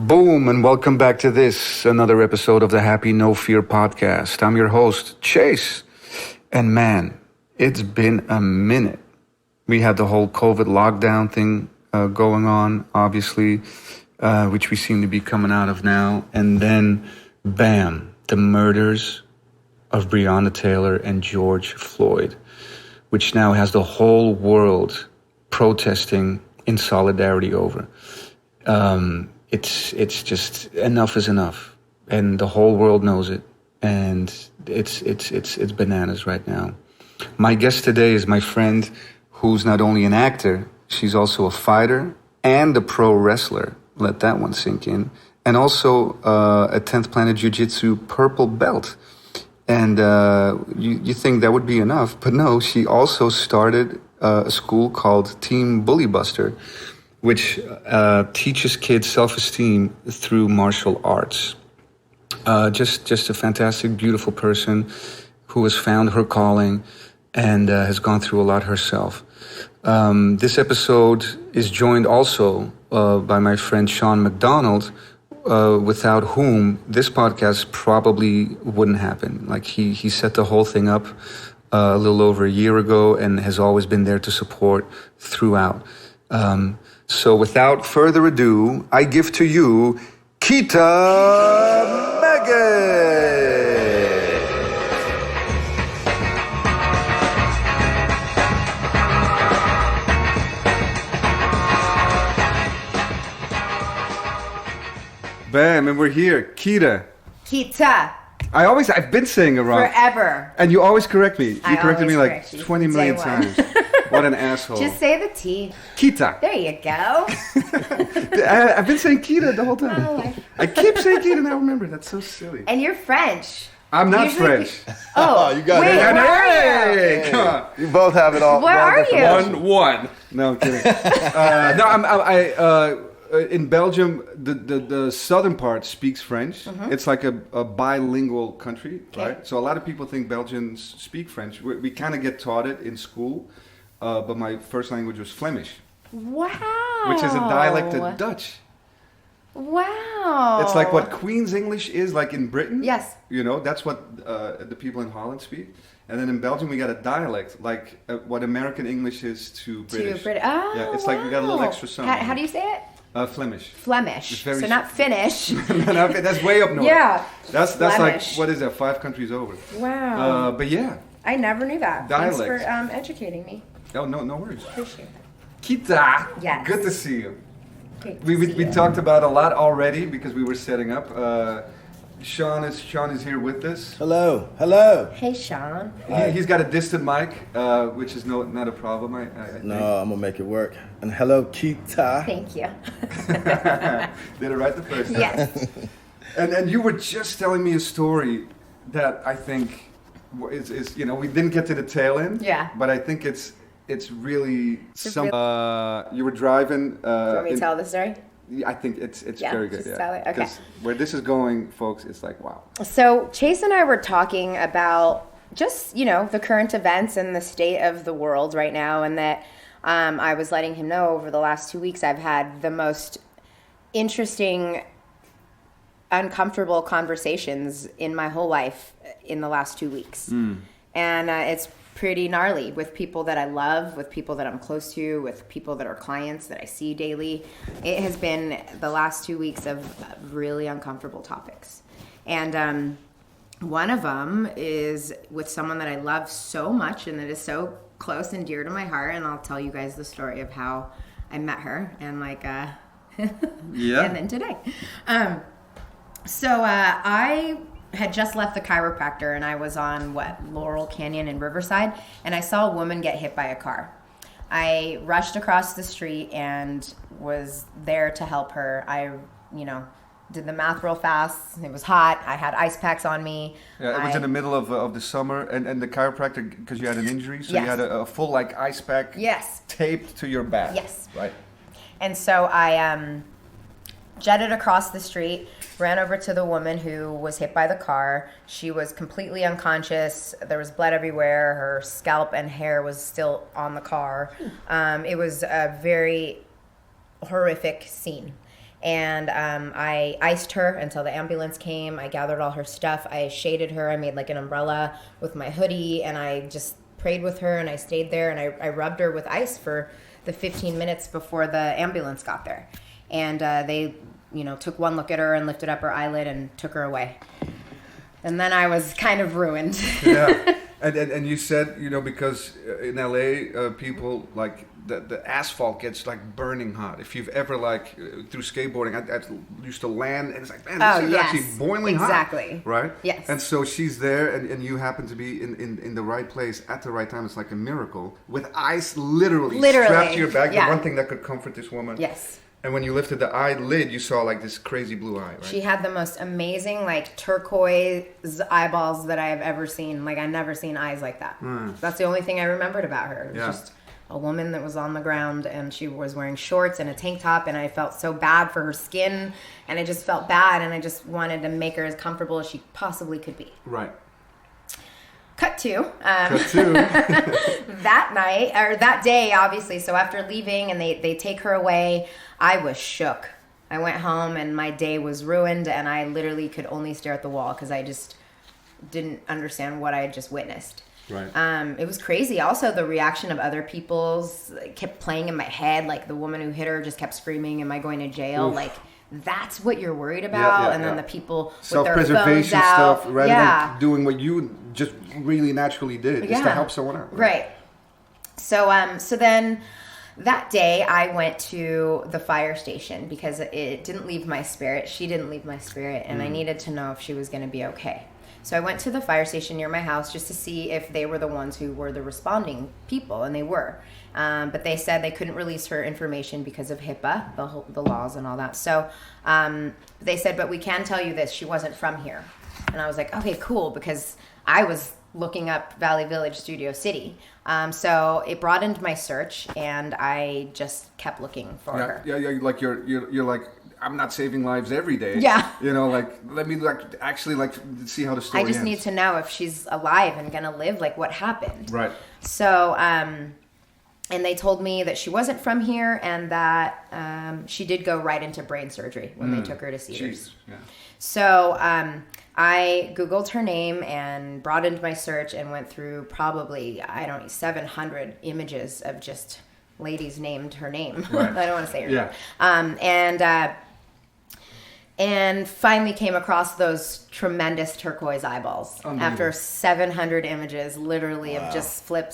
Boom, and welcome back to this, another episode of the Happy No Fear podcast. I'm your host, Chase. And man, it's been a minute. We had the whole COVID lockdown thing going on, obviously, which we seem to be coming out of now. And then, bam, the murders of Breonna Taylor and George Floyd, which now has the whole world protesting in solidarity over. It's just enough is enough, and the whole world knows it, and it's bananas right now. My guest today is my friend, who's not only an actor, she's also a fighter and a pro wrestler. Let that one sink in, and also a 10th Planet Jiu-Jitsu Purple Belt. And you think that would be enough, but no, she also started a school called Team Bully Buster, which teaches kids self-esteem through martial arts. Just a fantastic, beautiful person who has found her calling and has gone through a lot herself. This episode is joined also by my friend Sean McDonald, without whom this podcast probably wouldn't happen. Like he set the whole thing up a little over a year ago and has always been there to support throughout. So without further ado, I give to you Keta Meggett. Bam, and we're here. Keta. I've been saying it wrong. Forever. And you always correct me. You I corrected me like correct you. 20 million times. What an asshole. Just say the T. Keta. There you go. I've been saying Keta the whole time. Oh, I keep saying Keta and I remember. That's so silly. And you're French. I'm not Usually French. Oh, you got wait, it. where are you? Hey, come on. You both have it all. Where all are different you? ways. 1-1. No, I'm kidding. In Belgium, the southern part speaks French. Mm-hmm. It's like a bilingual country, Okay. right? So a lot of people think Belgians speak French. We kind of get taught it in school, but my first language was Flemish, Wow. which is a dialect of Dutch. Wow. It's like what Queen's English is like in Britain. Yes. You know, that's what the people in Holland speak. And then in Belgium, we got a dialect, like what American English is to British. Oh, yeah, it's like we got a little extra something. How do you say it? Flemish. Flemish. Very So not Finnish. No, that's way up north. Yeah. That's like, Flemish. what is that, 5 countries over. Wow. But yeah. I never knew that. Dialect. Thanks for educating me. Oh, no worries. Appreciate that. Kita. Yes. Good to see you. Great to We see you. talked about a lot already because we were setting up. Sean is here with us. Hello. Hey, Sean. He's got a distant mic, which is not a problem. I think. No, I'm gonna make it work. And hello, Keta. Thank you. Did it right the first time. Yes. And you were just telling me a story that I think is we didn't get to the tail end. Yeah. But I think it's really some. You were driving. Do you want me to tell the story? I think it's Yeah, very good. just tell it? Okay. 'Cause where this is going, folks, it's like wow. So Chase and I were talking about just, the current events and the state of the world right now, and that I was letting him know over the last 2 weeks I've had the most interesting, uncomfortable conversations in my whole life in the last 2 weeks. And it's pretty gnarly with people that I love, with people that I'm close to, with people that are clients that I see daily. It has been the last 2 weeks of really uncomfortable topics. And one of them is with someone that I love so much and that is so close and dear to my heart. And I'll tell you guys the story of how I met her and Yeah. and then today. So I had just left the chiropractor and I was on Laurel Canyon in Riverside, and I saw a woman get hit by a car. I rushed across the street and was there to help her. I, did the math real fast. It was hot. I had ice packs on me. Yeah, it was in the middle of the summer, and the chiropractor, because you had an injury, so Yes. you had a full ice pack Yes. taped to your back. Yes. Right. And so I jetted across the street, ran over to the woman who was hit by the car. She was completely unconscious. There was blood everywhere. Her scalp and hair was still on the car. It was a very horrific scene. And I iced her until the ambulance came. I gathered all her stuff. I shaded her. I made like an umbrella with my hoodie, and I just prayed with her, and I stayed there, and I rubbed her with ice for the 15 minutes before the ambulance got there. And they, took one look at her and lifted up her eyelid and took her away. And then I was kind of ruined. Yeah. And you said, because in LA, people like the asphalt gets like burning hot. If you've ever through skateboarding, I used to land and it's like, man, this is actually boiling hot. Exactly. Right? Yes. And so she's there and you happen to be in the right place at the right time. It's like a miracle with ice literally strapped to your back. Yeah. The one thing that could comfort this woman. Yes. And when you lifted the eyelid, you saw like this crazy blue eye, right? She had the most amazing, like, turquoise eyeballs that I have ever seen. Like, I've never seen eyes like that. That's the only thing I remembered about her. It was just a woman that was on the ground, and she was wearing shorts and a tank top, and I felt so bad for her skin, and I just felt bad, and I just wanted to make her as comfortable as she possibly could be. Right. Cut to. That night, or that day, obviously. So after leaving and they take her away, I was shook. I went home and my day was ruined, and I literally could only stare at the wall because I just didn't understand what I had just witnessed. Right. It was crazy. Also, the reaction of other people's kept playing in my head. Like, the woman who hit her just kept screaming, "Am I going to jail?" Oof. Like, that's what you're worried about. And then the people with their phones self-preservation out. stuff rather than doing what you just really naturally did is to help someone out. Right. So then that day I went to the fire station because it didn't leave my spirit. She didn't leave my spirit, and I needed to know if she was going to be okay. So I went to the fire station near my house just to see if they were the ones who were the responding people, and they were. But they said they couldn't release her information because of HIPAA, the laws and all that. So they said, but we can tell you this, she wasn't from here. And I was like, okay, cool, because I was looking up Valley Village, Studio City. So it broadened my search, and I just kept looking for her. Yeah, like you're like, I'm not saving lives every day. Yeah. Let me actually see how the story I just ends. need to know if she's alive and gonna live, like what happened. Right. So, and they told me that she wasn't from here, and that she did go right into brain surgery when they took her to Cedars. Jeez. Yeah. So I Googled her name and broadened my search and went through probably, 700 images of just ladies named her name. Right. I don't want to say her name. And finally came across those tremendous turquoise eyeballs after 700 images, literally of just flip,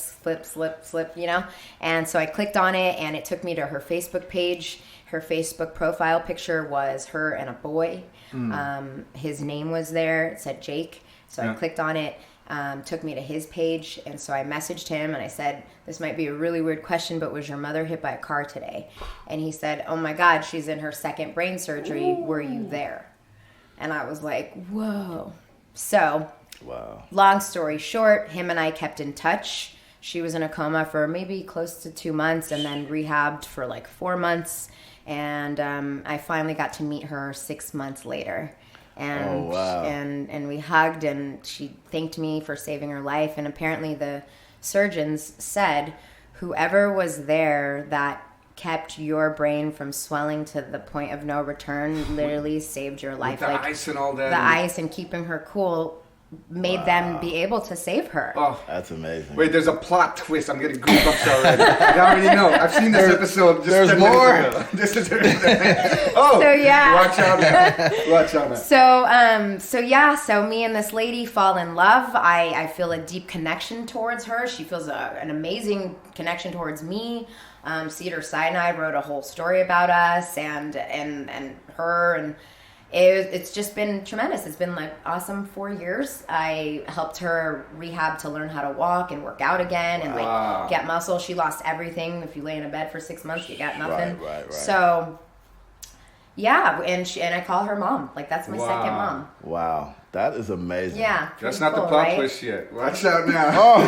And so I clicked on it, and it took me to her Facebook page. Her Facebook profile picture was her and a boy. His name was there. It said Jake. So I clicked on it. Took me to his page, and so I messaged him and I said, this might be a really weird question, but was your mother hit by a car today? And he said, oh my God, she's in her second brain surgery. Were you there? And I was like, whoa. So, long story short, him and I kept in touch. She was in a coma for maybe close to 2 months, and then rehabbed for like 4 months. And I finally got to meet her 6 months later. And and we hugged, and she thanked me for saving her life. And apparently the surgeons said whoever was there that kept your brain from swelling to the point of no return literally saved your life. With the ice and all that. The ice and keeping her cool made them be able to save her. Oh, that's amazing. Wait, there's a plot twist. I'm getting goosebumps already. I already know. I've seen this episode. There's more. Oh, so yeah. Watch out now. Watch out now. So me and this lady fall in love. I feel a deep connection towards her. She feels an amazing connection towards me. Cedar Sinai wrote a whole story about us and her, and it's just been tremendous. It's been like awesome 4 years. I helped her rehab to learn how to walk and work out again and like get muscle. She lost everything. If you lay in a bed for 6 months, you got nothing. Right. So yeah, and I call her mom. Like, that's my second mom. Wow, that is amazing. Yeah, that's not cool, the plot right? twist yet. Watch out now.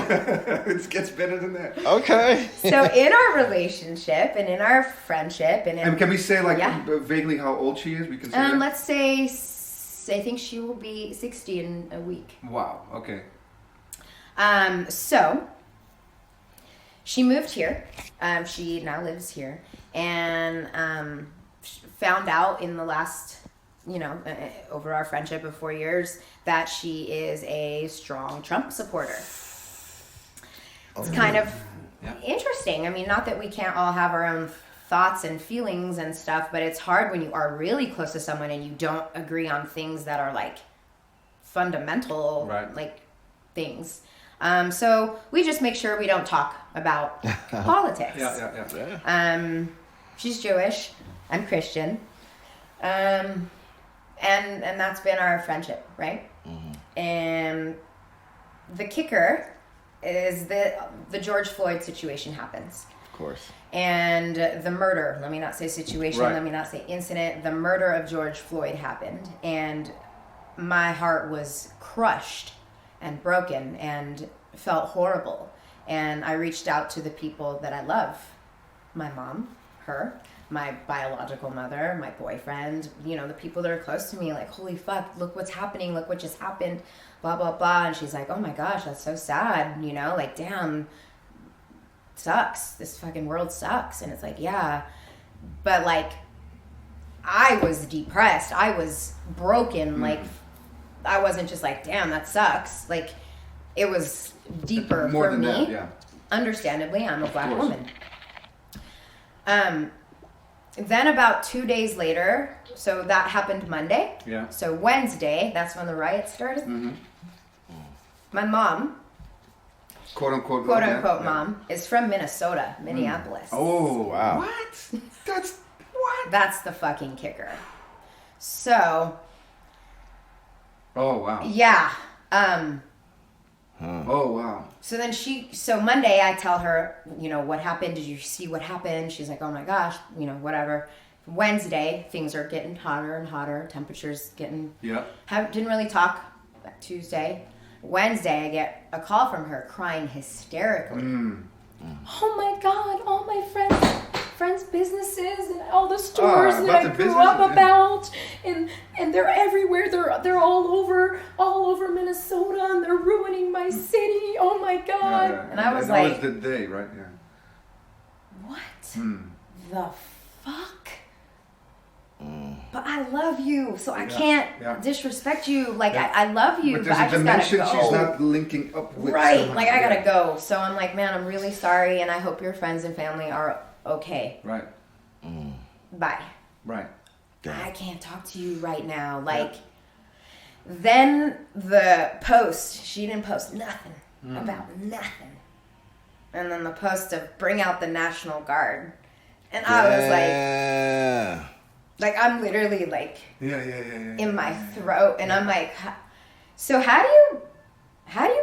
It gets better than that. Okay. So in our relationship and in our friendship and can we say vaguely how old she is? We can say that? Let's say I think she will be 60 in a week. Wow. Okay. So she moved here. She now lives here, and found out in the last, over our friendship of 4 years, that she is a strong Trump supporter. It's kind of interesting. I mean, not that we can't all have our own thoughts and feelings and stuff, but it's hard when you are really close to someone and you don't agree on things that are like fundamental, like things. So we just make sure we don't talk about politics. She's Jewish. I'm Christian. And that's been our friendship, right? Mm-hmm. And the kicker is that the George Floyd situation happens. Of course. And the murder, let me not say situation, let me not say incident, the murder of George Floyd happened. And my heart was crushed and broken and felt horrible. And I reached out to the people that I love. My mom, her, my biological mother, my boyfriend, the people that are close to me, like, holy fuck, look what's happening, look what just happened, blah, blah, blah. And she's like, oh my gosh, that's so sad, like, damn, sucks. This fucking world sucks. And it's like, yeah. But, like, I was depressed. I was broken. Like, I wasn't just like, damn, that sucks. Like, it was deeper More for than me. that, yeah. Understandably, I'm a black woman. Then about 2 days later, so that happened Monday. Yeah. So Wednesday, that's when the riots started. Mm-hmm. My mom, quote unquote mom, is from Minnesota, Minneapolis. Oh, wow. What? That's what? That's the fucking kicker. So. Oh wow. Yeah. Oh wow. So Monday I tell her, what happened? Did you see what happened? She's like, oh my gosh, whatever. Wednesday, things are getting hotter and hotter. Temperatures getting. Yeah. Didn't really talk Tuesday. Wednesday, I get a call from her crying hysterically. Oh my God, all my friends' businesses and all the stores that I grew up about, and they're everywhere. They're all over Minnesota, and they're ruining my city. Oh my God! Yeah. And I was that like, was the day, right? Yeah. What the fuck? But I love you, so I can't disrespect you. Like, I love you, but I just gotta go. She's not linking up with. Right, someone. like I gotta go. So I'm like, man, I'm really sorry, and I hope your friends and family are okay. Right. Bye. Right. I can't talk to you right now. Like, then the post, she didn't post nothing about nothing. And then the post of bring out the National Guard. And I was like, I'm literally like, in my throat. And I'm like, so how do you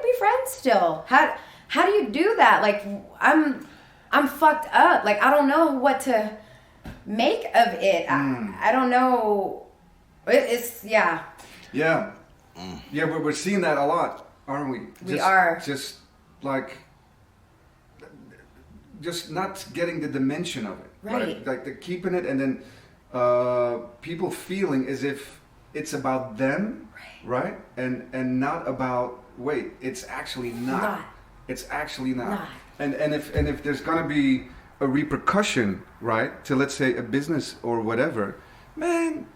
be friends still? How do you do that? Like, I'm fucked up. Like, I don't know what to make of it. I don't know. It's. Yeah, we're seeing that a lot, aren't we? We are. Just like, just not getting the dimension of it. Right. Like they're keeping it, and then people feeling as if it's about them, right? And not about, wait, it's actually not. It's actually not. And if there's gonna be a repercussion, right, to, let's say, a business or whatever, man,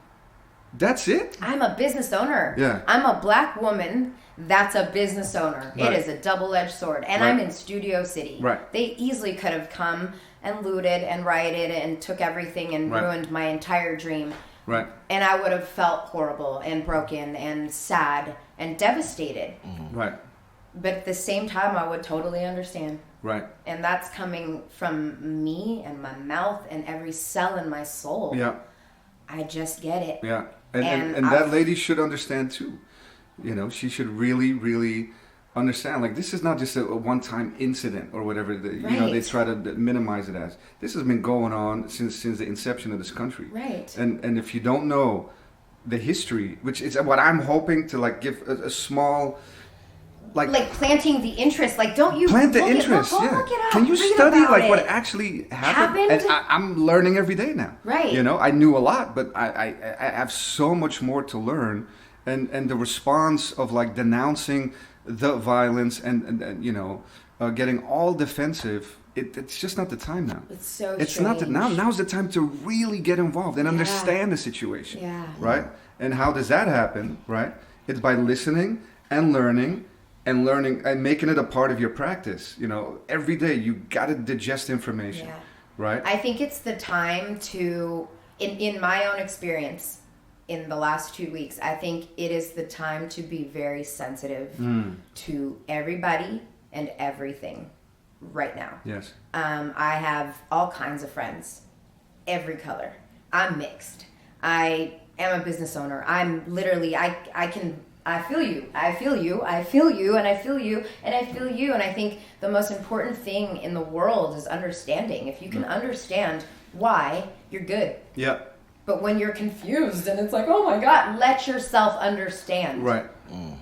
that's it. I'm a business owner. Yeah. I'm a black woman that's a business owner. Right. It is a double-edged sword. And I'm in Studio City. Right. They easily could have come and looted and rioted and took everything and ruined my entire dream. Right. And I would have felt horrible and broken and sad and devastated. Right. But at the same time, I would totally understand. Right. And that's coming from me and my mouth and every cell in my soul. Yeah. I just get it. Yeah. And that lady should understand too. She should really, really understand. Like, this is not just a one-time incident or whatever. They try to minimize it as. This has been going on since the inception of this country. Right. And if you don't know the history, which is what I'm hoping to, like, give a small... Like planting the interest, like, don't you plant the look interest? Look it up. Can you read study about like it. what actually happened? And I'm learning every day now. Right. I knew a lot, but I have so much more to learn, and the response of, like, denouncing the violence and getting all defensive it's just not the time now. It's so It's strange. not now's the time to really get involved and understand the situation. Yeah. Right? And how does that happen? Right? It's by listening and learning and making it a part of your practice. You know, every day you got to digest information. Yeah. Right? I think it's the time to, in my own experience, in the last 2 weeks, I think it is the time to be very sensitive to everybody and everything right now. Yes. I have all kinds of friends, every color. I'm mixed. I am a business owner. I'm literally, I feel you. I feel you. I feel you. And I feel you. And I feel you. And I think the most important thing in the world is understanding. If you can understand why, you're good. Yeah. But when you're confused and it's like, oh my God, let yourself understand. Right.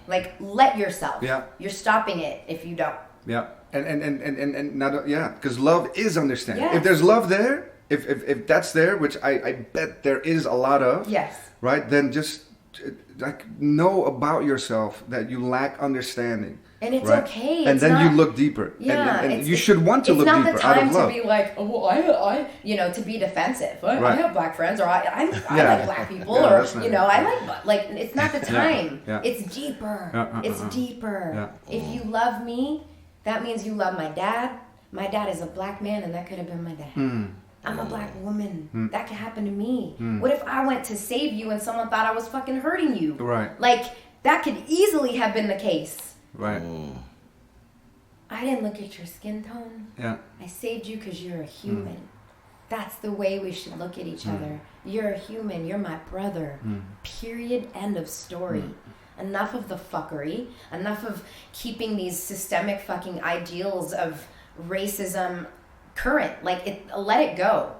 Like, let yourself. Yeah. You're stopping it if you don't. Yeah. And not, yeah, because love is understanding. Yes. If there's love there, if that's there, which I bet there is a lot of. Yes. Right. Then just like know about yourself that you lack understanding. And it's right? okay. And It's then not, you look deeper. Yeah, And you should want to look deeper It's out not of the love. time to be like, oh, to be defensive. I Right. have black friends, or I Yeah. like black people, Yeah, or that's not I like it's not the time. Yeah. It's deeper. It's deeper. Yeah. If you love me, that means you love my dad. My dad is a black man, and that could have been my dad. I'm a black woman. That could happen to me. What if I went to save you and someone thought I was fucking hurting you? Right. Like, that could easily have been the case. Right. I didn't look at your skin tone. Yeah. I saved you because you're a human. That's the way we should look at each other. You're a human. You're my brother. Period. End of story. Enough of the fuckery. Enough of keeping these systemic fucking ideals of racism current. Like, let it go.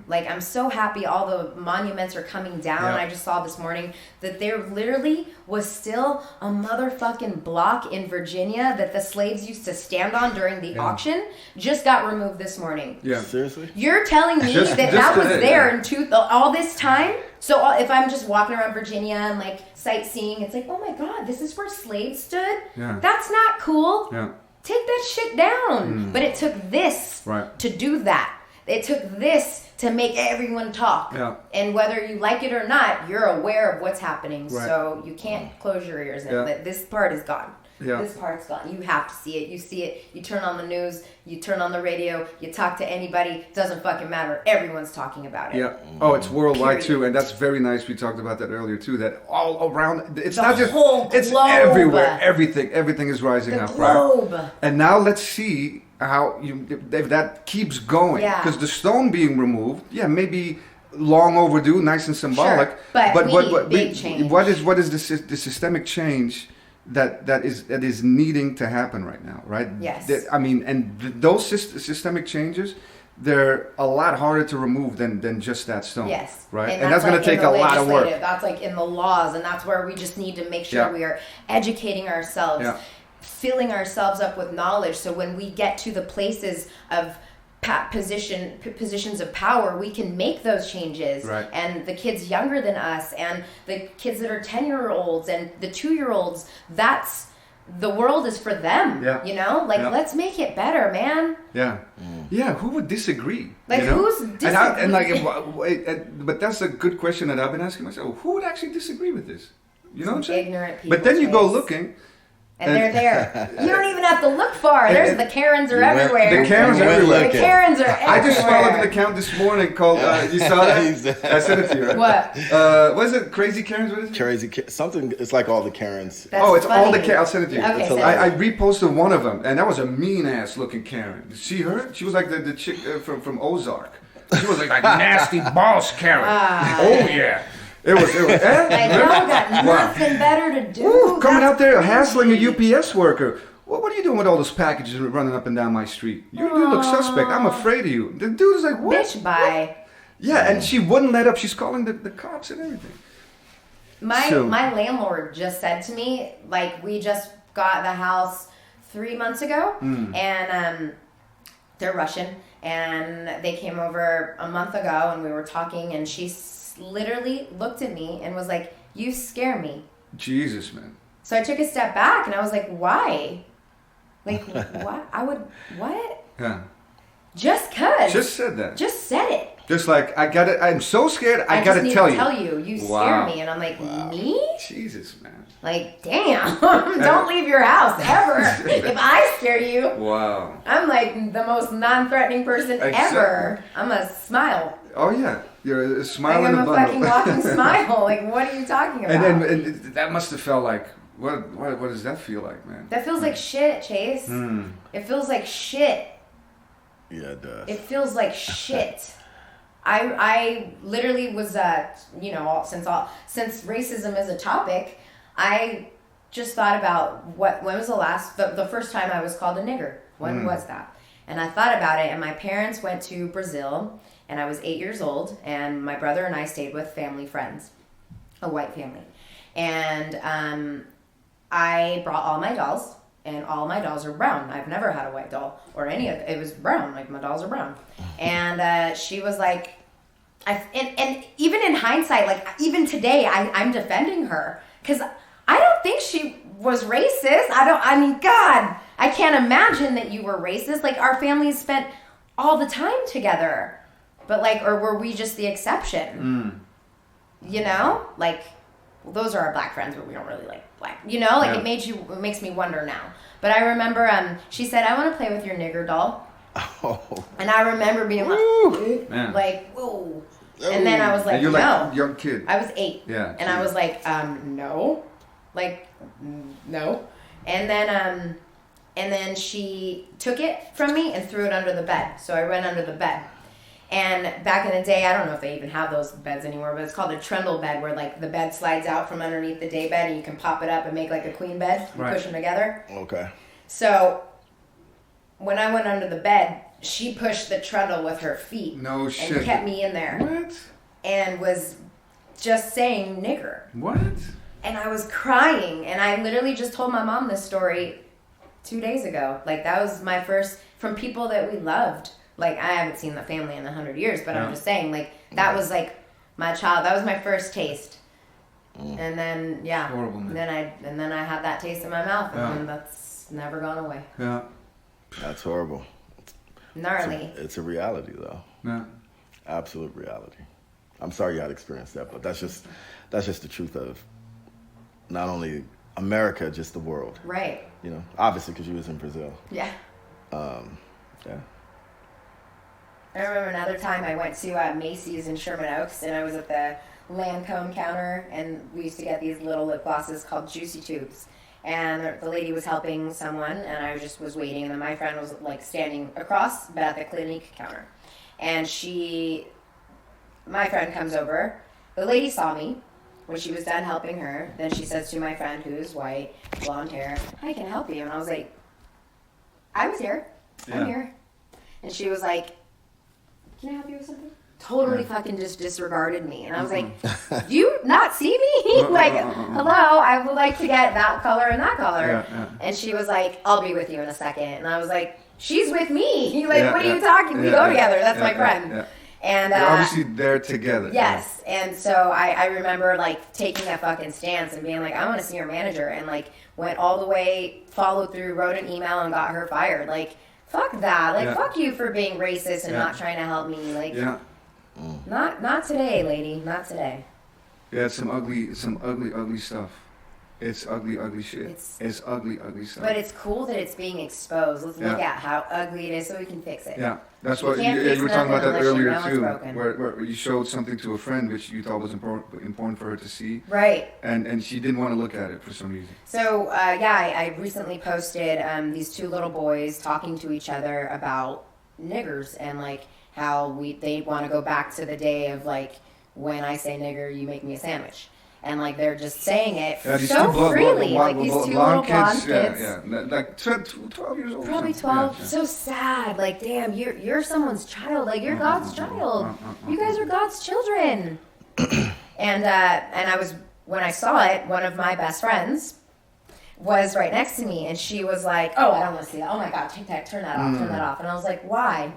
Like, I'm so happy all the monuments are coming down. Yeah. I just saw this morning that there literally was still a motherfucking block in Virginia that the slaves used to stand on during the auction, just got removed this morning. Yeah. Seriously? You're telling me Just that was today, there yeah. in all this time? So if I'm just walking around Virginia and like sightseeing, it's like, oh my God, this is where slaves stood? Yeah. That's not cool. Yeah. Take that shit down. But it took this Right. to do that. It took this to make everyone talk. Yeah. And whether you like it or not, you're aware of what's happening. Right. So you can't close your ears. Yeah. That this part is gone. Yeah. This part's gone. You have to see it. You see it. You turn on the news. You turn on the radio. You talk to anybody. Doesn't fucking matter. Everyone's talking about it. Yeah. Oh, it's worldwide Period. too, and that's very nice. We talked about that earlier too. That all around, it's The not just whole it's globe. everywhere. Everything is rising The up, globe. right? And now let's see how if that keeps going. Yeah. Because the stone being removed, maybe long overdue, nice and symbolic. Sure, but we need big change. What is the systemic change that is needing to happen right now, right? Yes. Those systemic changes, they're a lot harder to remove than just that stone. Yes. Right? And that's going like to take in the a lot of work. legislative, That's like in the laws, and that's where we just need to make sure Yeah. we are educating ourselves, Yeah. filling ourselves up with knowledge, so when we get to the places of positions of power, we can make those changes. Right. And the kids younger than us, and the kids that are 10-year-olds and the 2-year-olds, that's the world is for them. Yeah. You know, like Yeah. let's make it better, man. Yeah. Yeah, who would disagree? Like, you know? who's but that's a good question that I've been asking myself. Who would actually disagree with this? You know what I'm saying? Ignorant people. But then you go looking. And they're there. You don't even have to look far. There's the Karens are everywhere. The Karens are everywhere. The Karens are everywhere. I just followed an account this morning called, you saw that? I sent it to you, right? What? What is it? Crazy Karens? What is it? Crazy something. It's like all the Karens. That's it's all the funny. Karens. I'll send it to you. Okay, send I it. reposted one of them, and that was a mean-ass looking Karen. Did you see her? She was like the chick from Ozark. She was like nasty boss Karen. Oh, yeah. It was Like, y'all got nothing better to do. Ooh, coming That's out there hassling crazy. a UPS worker. What are you doing with all those packages running up and down my street? You look suspect. I'm afraid of you. The dude is like, what? Bitch, bye. Yeah, and she wouldn't let up. She's calling the cops and everything. My landlord just said to me, like, we just got the house 3 months ago, and they're Russian, and they came over a month ago, and we were talking, and she literally looked at me and was like, you scare me. Jesus, man. So I took a step back, and I was like, why? Like, what? What? Yeah. Just cause. Just said that. Just said it. Just like, I'm so scared, I gotta just tell need you. to tell you. You scare me. And I'm like, me? Jesus, man. Like, damn. Don't leave your house ever. If I scare you. Wow. I'm like the most non-threatening person ever. I'm a smile. Oh, yeah. You're a smile like in a I'm bundle. a fucking walking smile. Like, what are you talking about? And that must have felt like, what does that feel like, man? That feels like shit, Chase. It feels like shit. Yeah, it does. It feels like shit. I literally was, since racism is a topic, I just thought about when was the first time I was called a nigger? When was that? And I thought about it, and my parents went to Brazil, and I was 8 years old, and my brother and I stayed with family friends, a white family. And I brought all my dolls, and all my dolls are brown. I've never had a white doll or it was brown. Like, my dolls are brown. And she was like, and even in hindsight, like, even today, I'm defending her because I don't think she was racist. God, I can't imagine that you were racist. Like, our families spent all the time together, but like, or were we just the exception? You know, like, well, those are our black friends, but we don't really like black. You know, like, it makes me wonder now. But I remember, she said, "I want to play with your nigger doll." Oh. And I remember being like, whoa. And then I was like, you're no. like a young kid. I was 8. Yeah. And I was like, no. Like, no. And then she took it from me and threw it under the bed. So I went under the bed. And back in the day, I don't know if they even have those beds anymore, but it's called a trundle bed, where like the bed slides out from underneath the day bed and you can pop it up and make like a queen bed. You push them together. Okay. So when I went under the bed, she pushed the trundle with her feet. No shit. And kept me in there. What? And was just saying nigger. What? And I was crying. And I literally just told my mom this story 2 days ago. Like, that was my first, from people that we loved. Like, I haven't seen the family in 100 years, but I'm just saying, like, that was like my child. That was my first taste. And then, yeah. It's horrible, man. And then I had that taste in my mouth, and then that's never gone away. Yeah. That's horrible. Gnarly. It's a reality, though. Yeah. Absolute reality. I'm sorry you had to experience that, but that's just the truth of not only America, just the world. Right. You know, obviously because you was in Brazil. Yeah. Yeah. I remember another time I went to Macy's in Sherman Oaks, and I was at the Lancome counter, and we used to get these little lip glosses called Juicy Tubes. And the lady was helping someone, and I just was waiting, and then my friend was like standing across, but at the Clinique counter. And my friend comes over. The lady saw me when she was done helping her. Then she says to my friend, who's white, blonde hair, "I can help you." And I was like, "I was here. I'm here." And she was like, "Can I help you with something?" Totally fucking just disregarded me. And I was like, "Do you not see me?" Like, hello, I would like to get that color and that color. And she was like, "I'll be with you in a second." And I was like, "She's with me." Like, what are you talking? We go together. That's my friend. And you're obviously there together. Yes. And so I remember like taking a fucking stance and being like, "I want to see your manager," and like went all the way, followed through, wrote an email, and got her fired. Like, fuck that. Like, fuck you for being racist and not trying to help me. Like, not today, lady. Not today. Yeah, it's some ugly stuff. It's ugly shit. It's ugly stuff. But it's cool that it's being exposed. Let's look at how ugly it is so we can fix it. Yeah, that's what you were talking about that earlier too, where you showed something to a friend which you thought was important for her to see. Right. And she didn't want to look at it for some reason. So I recently posted these 2 little boys talking to each other about niggers and like how they want to go back to the day of like, when I say nigger, you make me a sandwich. And like they're just saying it so freely, like these 2 little blonde kids. Like 12 years old. Probably 12. Yeah. So sad. Like, damn, you're someone's child. Like, you're God's child. You guys are God's children. And I was, when I saw it, one of my best friends was right next to me, and she was like, "Oh, I don't want to see that. Oh my God, take that, turn that off." And I was like, "Why?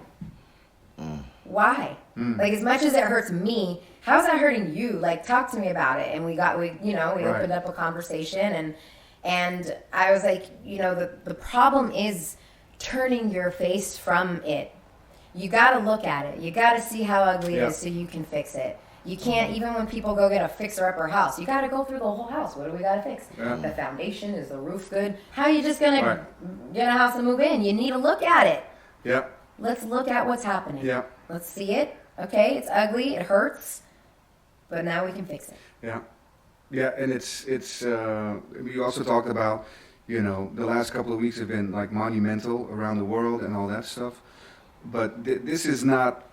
Why? Like, as much as it hurts me, how's that hurting you? Like, talk to me about it." And we opened up a conversation, and I was like, the problem is turning your face from it. You got to look at it. You got to see how ugly it Yeah. is so you can fix it. You can't, even when people go get a fixer-upper house, you got to go through the whole house. What do we got to fix? Yeah. The foundation, is the roof good? How are you just going Right. to get a house and move in? You need to look at it. Yeah. Let's look at what's happening. Yeah. Let's see it. Okay, it's ugly, it hurts, but now we can fix it. Yeah, yeah, and it's we also talked about, you know, the last couple of weeks have been like monumental around the world and all that stuff, but this is not,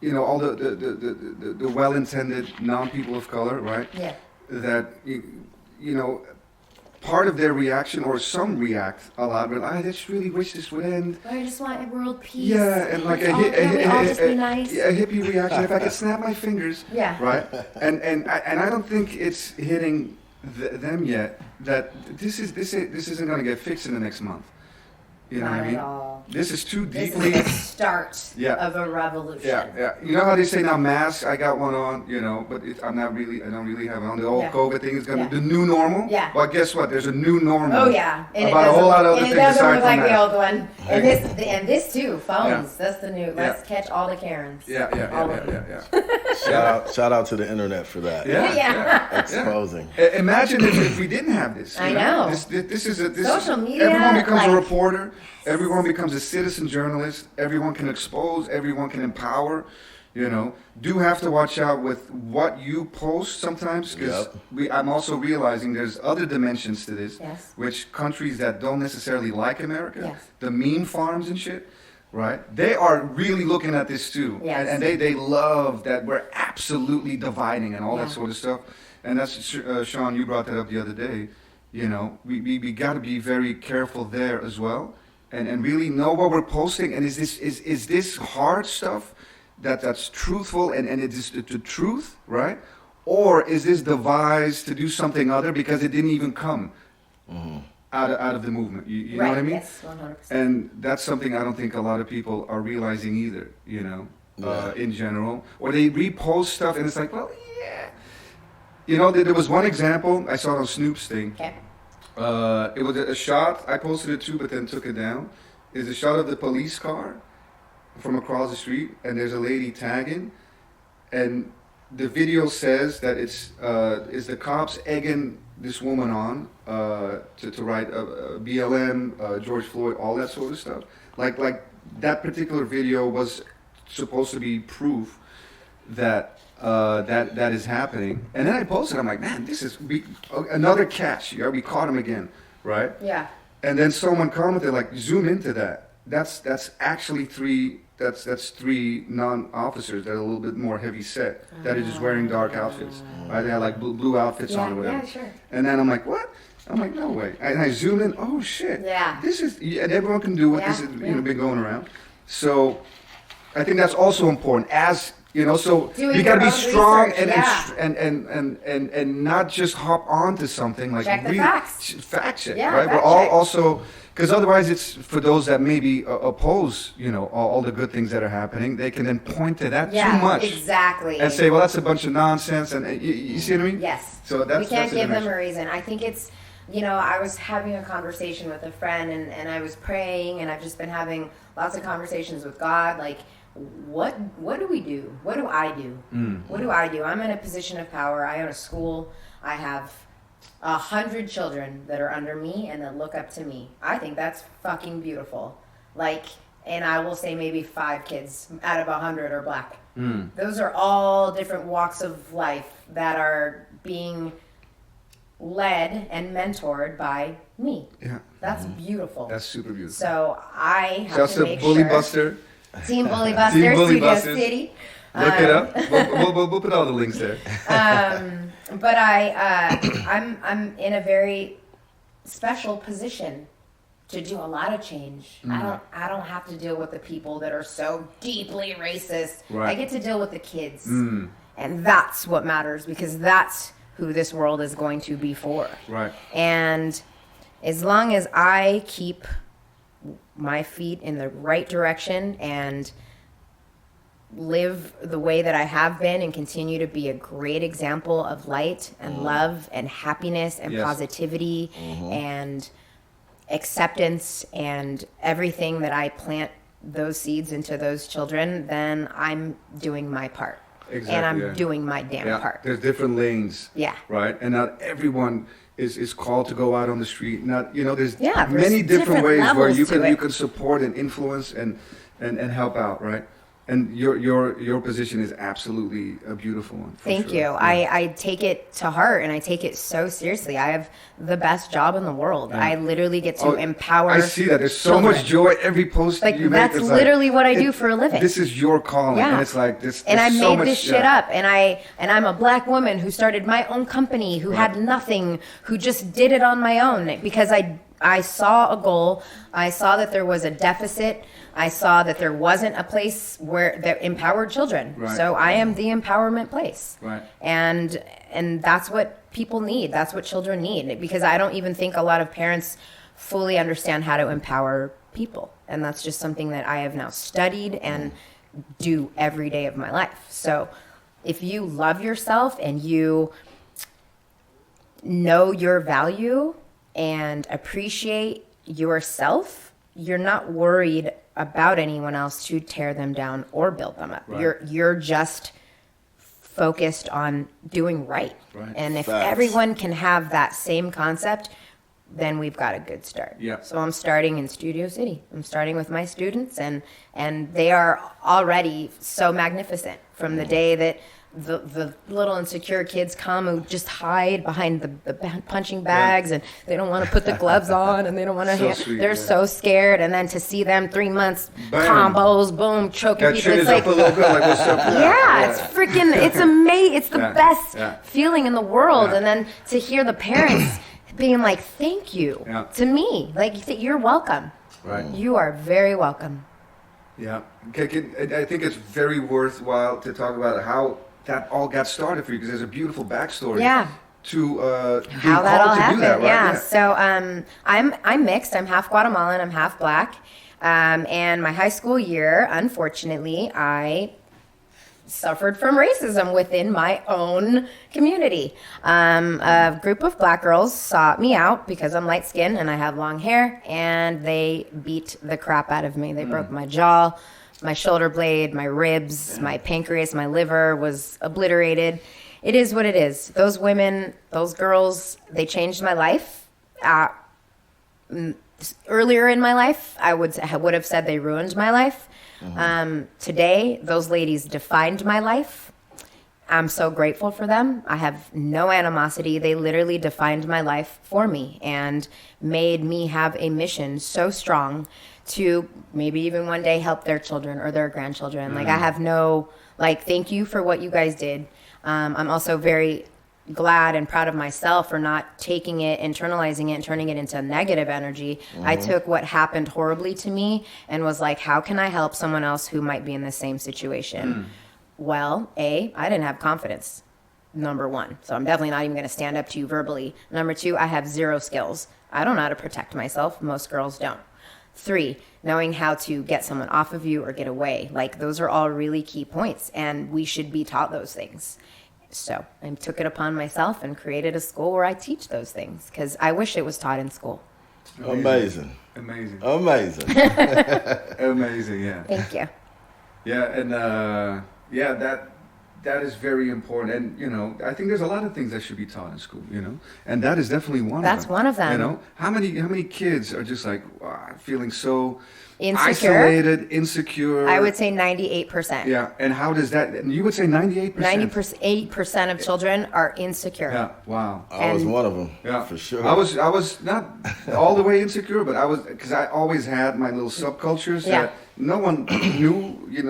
you know, all the well-intended non-people of color, right? Yeah. That you know, part of their reaction, or some react a lot, but I just really wish this would end. I just want world peace. Yeah, and like Can we all just be nice? a hippie reaction. If I could snap my fingers, Yeah. right? And I don't think it's hitting them yet that this isn't going to get fixed in the next month. You know Not what I mean? at all. This is too This deeply. is the start Yeah. of a revolution. Yeah, yeah. You know how they say now masks? I got one on, you know, but I don't really have it on. The old Yeah. COVID thing is going to Yeah. be the new normal. Yeah. Well, guess what? There's a new normal. Oh yeah, and About a whole lot of other and it things doesn't aside look from like the that. old one. And this too, phones. Yeah. That's the new. Let's catch all the Karens. Yeah, yeah, All yeah, of yeah, them. yeah. Shout out to the internet for that. Yeah. Yeah. Exposing. Imagine if we didn't have this. I you know. This is a this. Social media, Everyone becomes like- a reporter. Everyone becomes a citizen journalist. Everyone can expose. Everyone can empower. You know, do have to watch out with what you post sometimes, because Yep. I'm also realizing there's other dimensions to this, Yes. which countries that don't necessarily like America, Yes. the meme farms and shit, right? They are really looking at this too, Yes. and they love that we're absolutely dividing and all Yeah. that sort of stuff. And that's Sean, you brought that up the other day. You know, we got to be very careful there as well, and really know what we're posting. And is this hard stuff that's truthful and it is the truth, right? Or is this devised to do something other because it didn't even come out of the movement? You know what I mean? Yes, 100%. And that's something I don't think a lot of people are realizing either, you know, in general. Or they repost stuff and it's like, well, yeah. You know, there was one example, I saw it on Snoop's thing. Okay. It was a shot, I posted it too, but then took it down. It's a shot of the police car from across the street, and there's a lady tagging, and the video says that it's the cops egging this woman on to write BLM, George Floyd, all that sort of stuff. Like that particular video was supposed to be proof that that is happening. And then I posted, I'm like, man, this is another catch. Yeah, we caught him again, right? Yeah. And then someone commented, like, zoom into that. That's actually three non-officers that are a little bit more heavy set, that are just wearing dark outfits. Right? They had like blue outfits on or whatever. Yeah, sure. And then I'm like, what? I'm like, no way. And I zoom in, oh shit. Yeah. This is, and everyone can do it. Yeah, This is, yeah. been going around. So I think that's also important. As you know, so Doing you got to be your own strong research, and not just hop onto something like Check the really facts. fact check, Yeah, right? fact We're all check. also, because otherwise it's for those that maybe oppose, you know, all the good things that are happening. They can then point to that Yeah, too much exactly. and say, well, that's a bunch of nonsense, and you see what I mean? Yes. So that's we can't that's a give them a dimension. reason. I think it's, you know, I was having a conversation with a friend and I was praying, and I've just been having lots of conversations with God. Like, what do we do? What do I do? What do I do? I'm in a position of power. I own a school. I have 100 children that are under me and that look up to me. I think that's fucking beautiful. Like, and I will say maybe 5 kids out of 100 are black. Those are all different walks of life that are being led and mentored by me. Yeah, That's beautiful. that's super beautiful. So I have Shouts to to make Bully sure. Buster. Team Bully Buster, Team Bully Studio Busters. City. Look it up. We'll put all the links there. But I'm in a very special position to do a lot of change. I don't have to deal with the people that are so deeply racist. Right. I get to deal with the kids. And that's what matters, because that's who this world is going to be for. Right. And as long as I keep my feet in the right direction and live the way that I have been and continue to be a great example of light and love and happiness and Yes. positivity and acceptance and everything that I plant those seeds into those children, then I'm doing my part. Exactly, And I'm yeah. doing my damn part. There's different lanes. Yeah. Right? And not everyone is called to go out on the street. Not, there's Yeah, many there's different ways where levels you to can it. support and influence and help out, right? And your position is absolutely a beautiful one. Thank sure. you. Yeah. I take it to heart and I take it so seriously. I have the best job in the world. Yeah. I literally get to empower. I see that. There's so children. much joy every post Like, you make. that's It's literally what I do for a living. This is your calling, Yeah. and it's like this. And I there's so made much, this shit up, and I'm a black woman who started my own company, who had nothing, who just did it on my own because I saw a goal. I saw that there was a deficit. I saw that there wasn't a place that empowered children. Right. So I am the empowerment place. Right. And that's what people need. That's what children need, because I don't even think a lot of parents fully understand how to empower people. And that's just something that I have now studied and do every day of my life. So if you love yourself and you know your value and appreciate yourself, you're not worried about anyone else to tear them down or build them up. Right. You're just focused on doing right. Right. And if Facts. everyone can have that same concept, then we've got a good start. Yeah. So I'm starting in Studio City. I'm starting with my students, and they are already so magnificent from the day that the little insecure kids come who just hide behind the punching bags, and they don't want to put the gloves on, and they don't want to. So sweet, they're yeah. so scared, and then to see them 3 months Bam. combos, boom, choking That people. chin It's is like up a little bit, like what's up? yeah, it's freaking, it's amazing. It's the Yeah, best yeah. feeling in the world. Yeah. And then to hear the parents being like, thank you Yeah. to me. Like, you're welcome. Right. You are very welcome. Yeah, I think it's very worthwhile to talk about how that all got started for you, because there's a beautiful backstory. Yeah. To How being that all called to happened. do that, right? Yeah. So I'm mixed. I'm half Guatemalan. I'm half black. And my high school year, unfortunately, I suffered from racism within my own community. A group of black girls sought me out because I'm light skinned and I have long hair, and they beat the crap out of me. They broke my jaw, my shoulder blade, my ribs, my pancreas, my liver was obliterated. It is what it is. Those women, those girls, they changed my life. Earlier in my life, I would have said they ruined my life. Today, those ladies defined my life. I'm so grateful for them. I have no animosity. They literally defined my life for me and made me have a mission so strong to maybe even one day help their children or their grandchildren. Like, I have no, thank you for what you guys did. I'm also very glad and proud of myself for not taking it, internalizing it, and turning it into negative energy. I took what happened horribly to me and was like, how can I help someone else who might be in the same situation? Well, I didn't have confidence, number one. So I'm definitely not even going to stand up to you verbally. Number two, I have zero skills. I don't know how to protect myself. Most girls don't. 3, knowing how to get someone off of you or get away. Like, those are all really key points, and we should be taught those things. So I took it upon myself and created a school where I teach those things, because I wish it was taught in school. Amazing. Amazing. Amazing. Amazing, yeah. Thank you. Yeah, and that is very important. And I think there's a lot of things that should be taught in school, and that is definitely one That's of them. one of them. How many kids are just like feeling so Insecure? isolated, insecure? I would say 98%. Yeah, and how does that? And you would say 98%. 98% of children are insecure. Yeah. Wow. I was And- one of them. Yeah, For sure. I was not all the way insecure, but I was, because I always had my little subcultures Yeah. that no one knew. You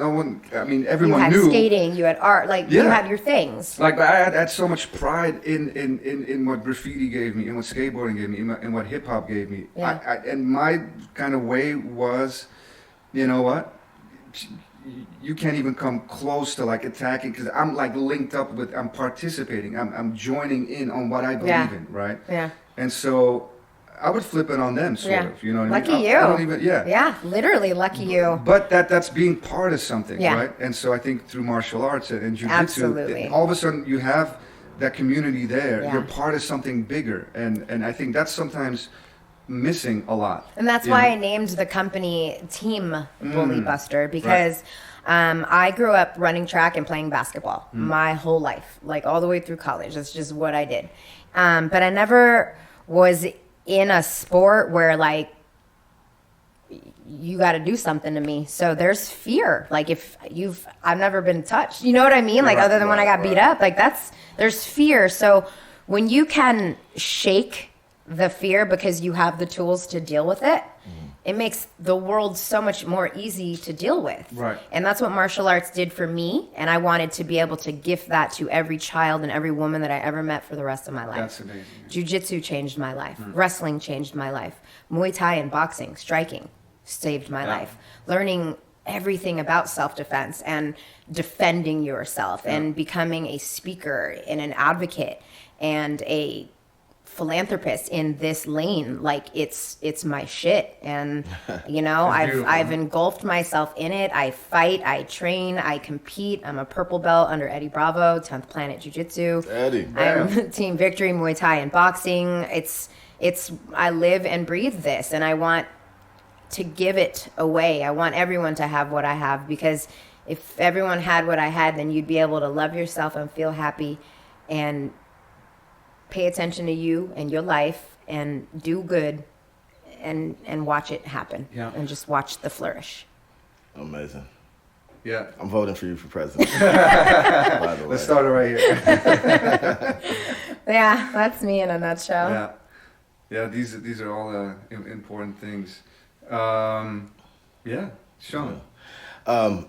Everyone had knew. skating, you had art, you Yeah. had your things. Like, I had so much pride in what graffiti gave me, in what skateboarding gave me, in what hip hop gave me. Yeah. And my kind of way was, you know what? You can't even come close to attacking, because I'm linked up with, I'm participating, I'm joining in on what I believe Yeah. in, right? Yeah. And so I would flip it on them, sort of. You know what Lucky I mean? you. I don't even, yeah. Yeah, literally lucky you. But that's being part of something, Yeah. right? And so I think through martial arts and jiu-jitsu, Absolutely. all of a sudden you have that community there. Yeah. You're part of something bigger. And I think that's sometimes missing a lot. And that's why I named the company Team Bully Buster, because I grew up running track and playing basketball my whole life, like all the way through college. That's just what I did. But I never was in a sport where like you got to do something to me. So there's fear. Like I've never been touched. You know what I mean? Like other than when I got beat up, like there's fear. So when you can shake the fear because you have the tools to deal with it, it makes the world so much more easy to deal with. Right. And that's what martial arts did for me. And I wanted to be able to gift that to every child and every woman that I ever met for the rest of my life. That's amazing. Jiu-Jitsu changed my life. Wrestling changed my life. Muay Thai and boxing, striking saved my life. Learning everything about self-defense and defending yourself and becoming a speaker and an advocate and a philanthropist in this lane, like it's my shit. And you know, I've engulfed myself in it. I fight, I train, I compete. I'm a purple belt under Eddie Bravo, 10th Planet Jiu-Jitsu. Eddie. I'm Team Victory, Muay Thai and boxing. It's I live and breathe this, and I want to give it away. I want everyone to have what I have, because if everyone had what I had, then you'd be able to love yourself and feel happy and pay attention to you and your life and do good and watch it happen. And just watch the flourish. Amazing. Yeah. I'm voting for you for president. By the way. Let's start it right here. Yeah, that's me in a nutshell. Yeah, these are all important things. Yeah, Sean. I'm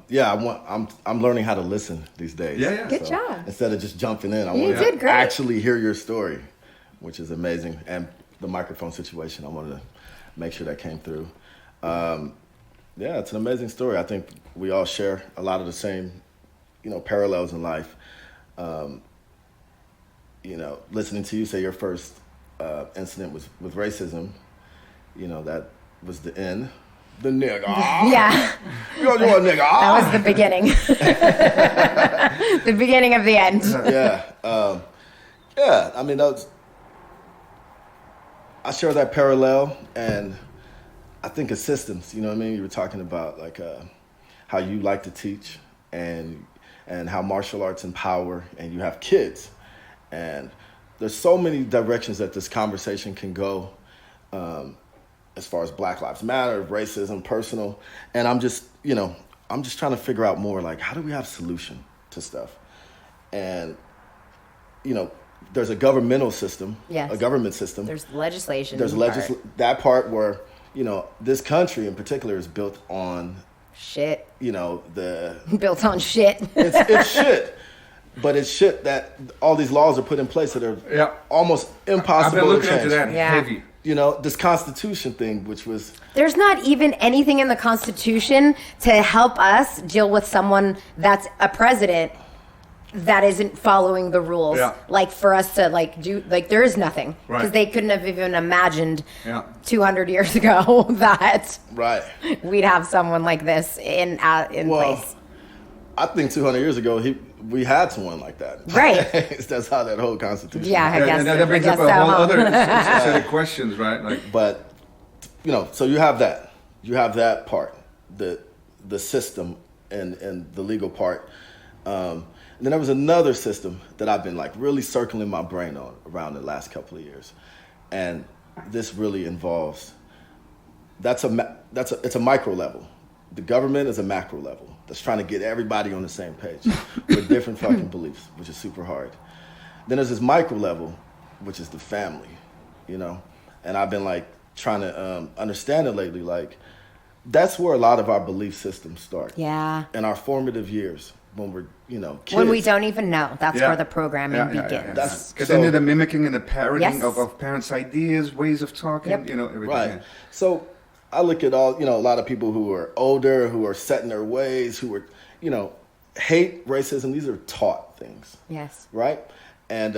learning how to listen these days. Yeah. Good job. Instead of just jumping in, I You want did to great. actually hear your story, which is amazing. And the microphone situation, I wanted to make sure that came through. It's an amazing story. I think we all share a lot of the same, parallels in life. Listening to you say your first incident was with racism, that was the end. The nigga. Yeah. You're a nigga. That was the beginning. The beginning of the end. I mean, I share that parallel, and I think of systems, you know what I mean? You were talking about like how you like to teach and how martial arts empower, and you have kids. And there's so many directions that this conversation can go, as far as Black Lives Matter, racism, personal. And I'm just trying to figure out more, like, how do we have solution to stuff? And, there's a governmental system, a government system. There's legislation. There's that part where, this country in particular is built on shit. Built on shit. It's shit. But it's shit that all these laws are put in place that are almost impossible I've been looking to change. into that heavy. This Constitution thing, which was... There's not even anything in the Constitution to help us deal with someone that's a president that isn't following the rules. Yeah. Like for us to there is nothing. Right. Because they couldn't have even imagined 200 years ago that we'd have someone like this in place. I think 200 years ago, we had someone like that. Right. That's how that whole Constitution. Yeah, I guess. And that brings up a whole other set of questions, right? But so you have that. You have that part, the system and the legal part. And then there was another system that I've been really circling my brain on around the last couple of years, and this really involves. It's a micro level. The government is a macro level that's trying to get everybody on the same page with different fucking beliefs, which is super hard. Then there's this micro level, which is the family, and I've been trying to understand it lately. That's where a lot of our belief systems start. Yeah. In our formative years, when we're kids. When we don't even know, that's where the programming begins. Because then the mimicking and the parroting of parents' ideas, ways of talking, everything. Right. So I look at a lot of people who are older, who are set in their ways, who are, hate racism. These are taught things. Yes. Right? And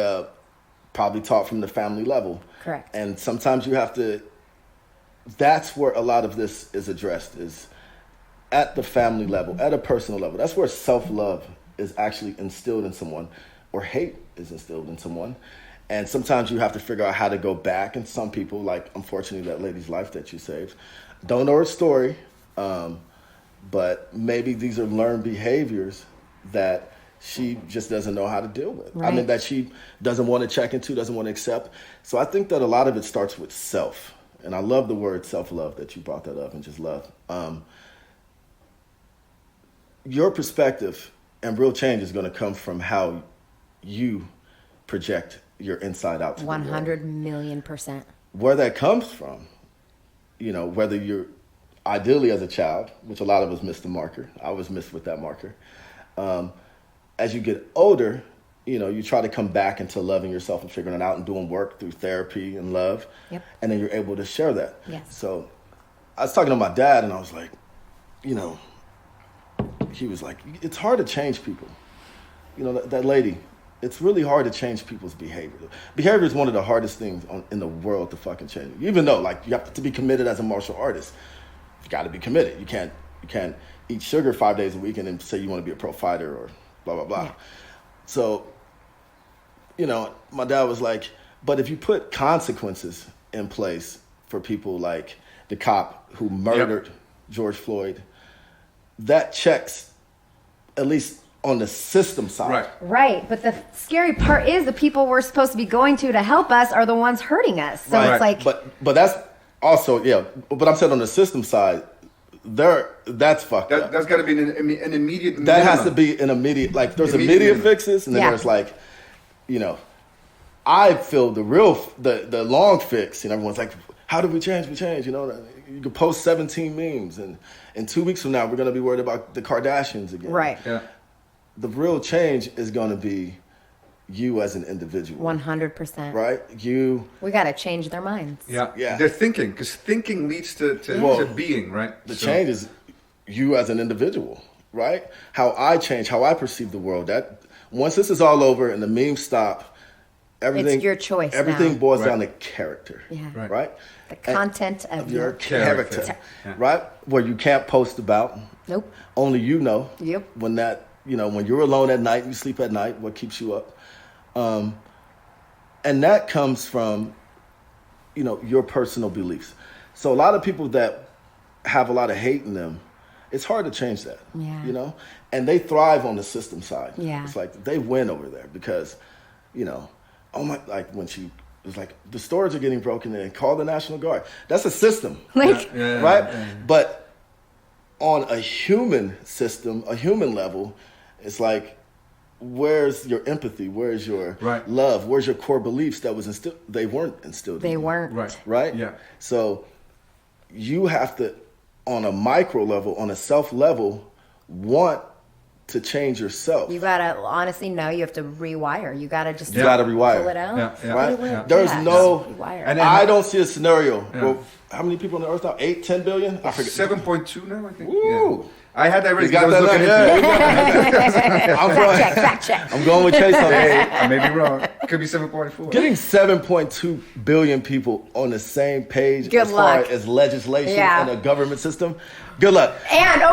probably taught from the family level. Correct. And sometimes you have to, that's where a lot of this is addressed, is at the family level, at a personal level. That's where self-love is actually instilled in someone, or hate is instilled in someone. And sometimes you have to figure out how to go back. And some people, like unfortunately that lady's life that you saved, don't know her story, but maybe these are learned behaviors that she just doesn't know how to deal with. Right. I mean, that she doesn't want to check into, doesn't want to accept. So I think that a lot of it starts with self. And I love the word self-love that you brought that up, and just love. Your perspective and real change is going to come from how you project your inside out to the world. 100 million%. Where that comes from, whether you're ideally as a child, which a lot of us missed the marker. I was missed with that marker. As you get older, you try to come back into loving yourself and figuring it out and doing work through therapy and love. Yep. And then you're able to share that. Yes. So I was talking to my dad and I was like, he was like, it's hard to change people. That lady, it's really hard to change people's behavior. Behavior is one of the hardest things in the world to fucking change. Even though, you have to be committed as a martial artist. You got to be committed. You can't eat sugar 5 days a week and then say you want to be a pro fighter or blah, blah, blah. Yeah. So, my dad was like, but if you put consequences in place for people like the cop who murdered George Floyd, that checks, at least on the system side. Right. But the scary part is the people we're supposed to be going to help us are the ones hurting us. So it's like... But that's also, but I'm saying on the system side, that's fucked up. That's got to be an immediate minimum. That has to be an immediate, there's immediate fixes, and then there's I feel the long fix, and everyone's like, how do we change? We change, you can post 17 memes, and in 2 weeks from now, we're going to be worried about the Kardashians again. Right. Yeah. The real change is going to be you as an individual. 100%. Right? We got to change their minds. Yeah. They're thinking, because thinking leads to being, right? The change is you as an individual, right? How I change, how I perceive the world. That once this is all over and the memes stop, everything, it's your choice. Everything now. boils down to character. Yeah. Right? The content of your character. Right? Where you can't post about. Nope. Only you know. Yep. When when you're alone at night, you sleep at night, what keeps you up. And that comes from, your personal beliefs. So a lot of people that have a lot of hate in them, it's hard to change that. Yeah. And they thrive on the system side. Yeah. It's like they win over there because, when she was like, the stores are getting broken in, call the National Guard. That's a system. Right? Yeah. But on a human system, a human level, it's like, where's your empathy? Where's your love? Where's your core beliefs that was instilled? They weren't instilled. They weren't. Right? Yeah. So you have to, on a micro level, on a self level, want to change yourself. You gotta honestly know you have to rewire. You gotta just you gotta rewire. Pull it out. Right? Yeah. There's no. And I don't see a scenario. Well, how many people on the earth now? 8, 10 billion? I forget. 7.2 now, I think. Woo! Yeah. I had that ready. I was looking into Fact check. I'm going with Chase on that. I may be wrong. Could be 7.4. Getting 7.2 billion people on the same page Good as luck. far as legislation and a government system, good luck. And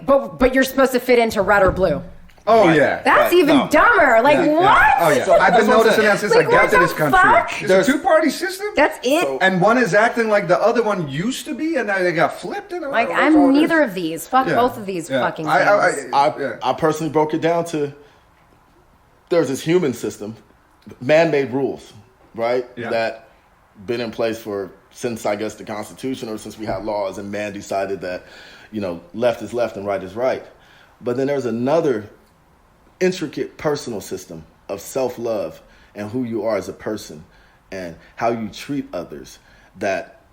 but you're supposed to fit into red or blue. Oh yeah, that's even dumber. Like what? Yeah. Oh yeah, so I've been noticing that since I got to this country. Fuck? It's a two-party system. That's it. And one is acting like the other one used to be, and now they got flipped. And I'm neither of these. Fuck both of these fucking things. I personally broke it down to there's this human system, man-made rules, right? Yeah. That been in place since I guess the Constitution or since we had laws, and man decided that left is left and right is right. But then there's another intricate personal system of self-love and who you are as a person and how you treat others, that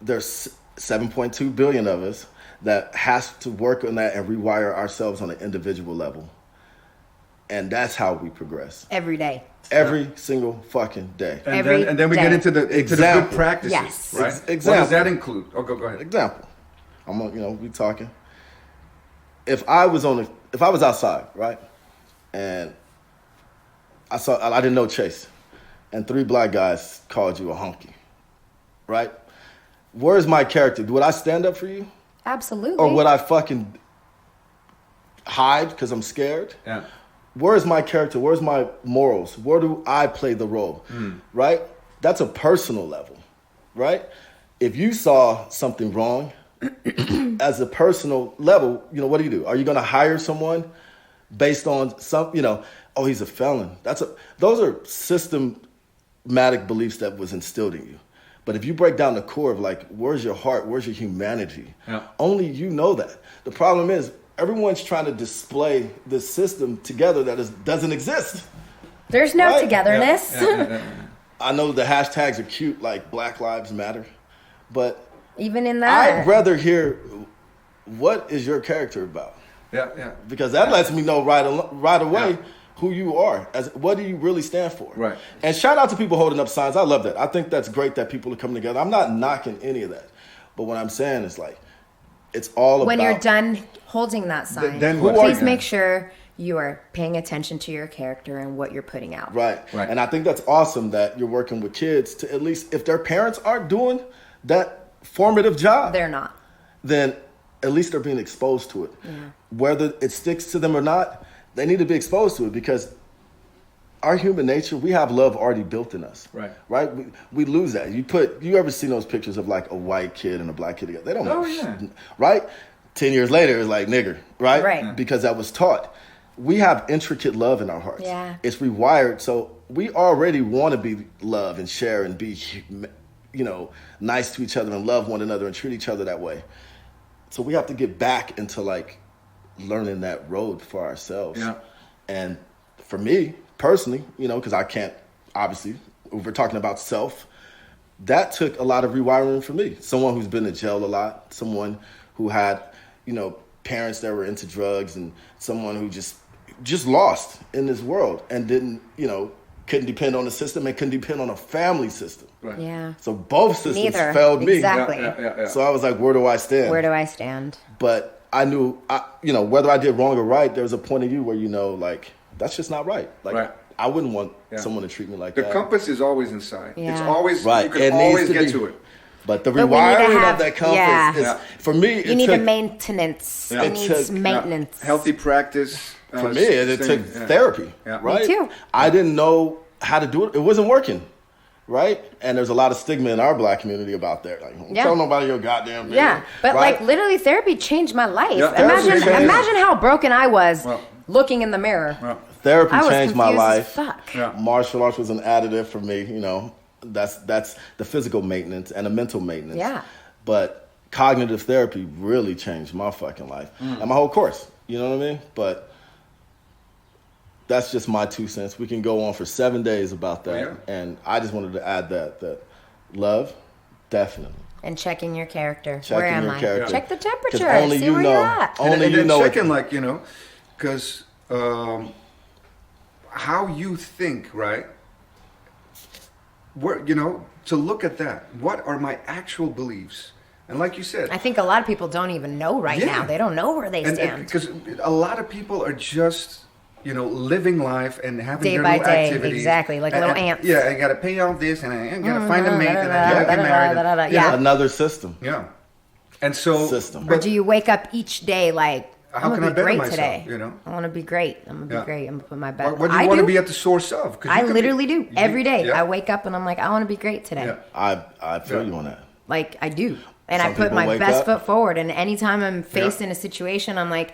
there's 7.2 billion of us that has to work on that and rewire ourselves on an individual level. And that's how we progress. Every day. Every single fucking day. And then we get into the good practices, yes. right? Example. What does that include? Oh, go ahead. Example. We talking. If I was outside, right? And I didn't know Chase, and 3 black guys called you a honky, right? Where's my character? Would I stand up for you? Absolutely. Or would I fucking hide because I'm scared? Yeah. where's my character? Where's my morals? Where do I play the role? Right? That's a personal level, right? If you saw something wrong as a personal level, what do? Are you going to hire someone based on some, oh, he's a felon? Those are systematic beliefs that was instilled in you. But if you break down the core of like, where's your heart? Where's your humanity? Yeah. Only you know that. The problem is everyone's trying to display this system together that doesn't exist. There's no togetherness. Yeah. I know the hashtags are cute, like Black Lives Matter, but even in that, I'd rather hear what is your character about. Yeah. Because that lets me know right away who you are. What do you really stand for? Right. And shout out to people holding up signs. I love that. I think that's great that people are coming together. I'm not knocking any of that, but what I'm saying is like, it's all when about. When you're done holding that sign, then please make sure you are paying attention to your character and what you're putting out. Right. And I think that's awesome that you're working with kids to at least, if their parents aren't doing that formative job, they're not. Then at least they're being exposed to it. Yeah. Whether it sticks to them or not, they need to be exposed to it because our human nature, we have love already built in us. Right? We lose that. You ever seen those pictures of like a white kid and a black kid together? They don't know. Right? 10 years later, it's like nigger, right? Right. Because that was taught. We have intricate love in our hearts. Yeah. It's rewired. So we already want to be love and share and be, nice to each other and love one another and treat each other that way. So we have to get back into like learning that road for ourselves. Yeah. And for me personally, because I can't, obviously, if we're talking about self, that took a lot of rewiring for me. Someone who's been in jail a lot, someone who had, parents that were into drugs and someone who just lost in this world and didn't, couldn't depend on the system and couldn't depend on a family system. Right. Yeah. So both systems failed me. Exactly. Yeah. So I was like, where do I stand? Where do I stand? But I knew, whether I did wrong or right, there was a point of view where, like, that's just not right. Like, I wouldn't want someone to treat me like that. The compass is always inside. Yeah. It's always, right. you can always get to it. But the rewiring of that compass is, for me, you need a maintenance. It needs maintenance. Healthy practice. For me, it took therapy, right? Me too. I didn't know how to do it. It wasn't working, right? And there's a lot of stigma in our Black community about that. Like, don't tell nobody your goddamn business. Yeah, but like literally therapy changed my life. Yeah, imagine how broken I was looking in the mirror. Therapy changed my life. Fuck. Yeah. Martial arts was an additive for me, That's the physical maintenance and the mental maintenance. Yeah. But cognitive therapy really changed my fucking life and my whole course. You know what I mean? But that's just my 2 cents. We can go on for 7 days about that. And I just wanted to add that love, definitely. And checking your character. Checking Where am your I? character. Check the temperature. Only See you where know. you're at. Only and you know. Second, because how you think, right? Where, to look at that. What are my actual beliefs? And like you said, I think a lot of people don't even know now. They don't know where they stand. Because a lot of people are just, living life and having day their by little day, activities. Exactly, like little ants. Yeah, I got to pay all this, and I got to find a mate, and I got to get married. Yeah. Another system. Yeah. And so, or do you wake up each day like, how can I better myself? Today. I want to be great. I'm gonna be great. I'm gonna put my best. What do you want to be at the source of? I literally do every day. I wake up and I'm like, I want to be great today. Yeah. I feel you on that. Like I do, and I put my best foot forward. And anytime I'm faced in a situation, I'm like,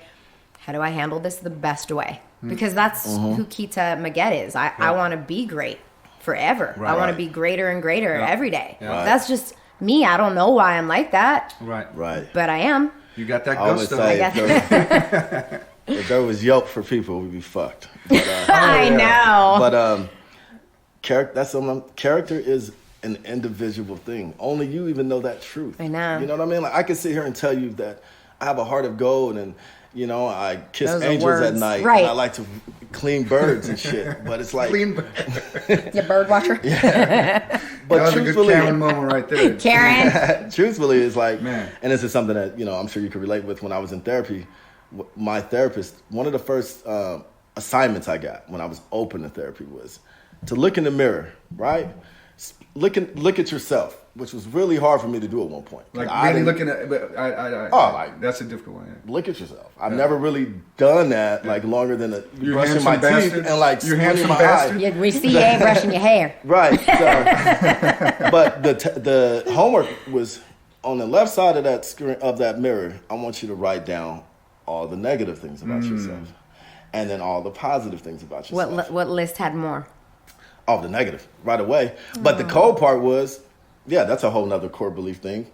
how do I handle this the best way? Because that's who Keta Meggett is. I want to be great forever. I want to be greater and greater every day. That's just me. I don't know why I'm like that. Right. But I am. You got that gusto. If there was yelp for people, we'd be fucked. But, I know. But character is an individual thing. Only you even know that truth. I know. You know what I mean? Like I could sit here and tell you that I have a heart of gold and I kiss Those angels at night. Right. And I like to clean birds and shit. But it's like clean you bird watcher. Yeah. But that was a good Karen moment right there. Karen. Truthfully, it's like, man. And this is something that I'm sure you could relate with. When I was in therapy, my therapist, one of the first assignments I got when I was open to therapy was to look in the mirror, right? look at yourself, which was really hard for me to do at one point. Like I really didn't- looking at, like that's a difficult one. Yeah. Look at yourself. I've never really done that like longer than You brushing my handsome teeth bastard. and like You squinting handsome my bastard. eye. Yeah, we see you ain't brushing your hair. Right. So, but the homework was on the left side of that screen of that mirror. I want you to write down all the negative things about yourself, and then all the positive things about yourself. What list had more? Oh, the negative right away. But the cold part was, yeah, that's a whole nother core belief thing.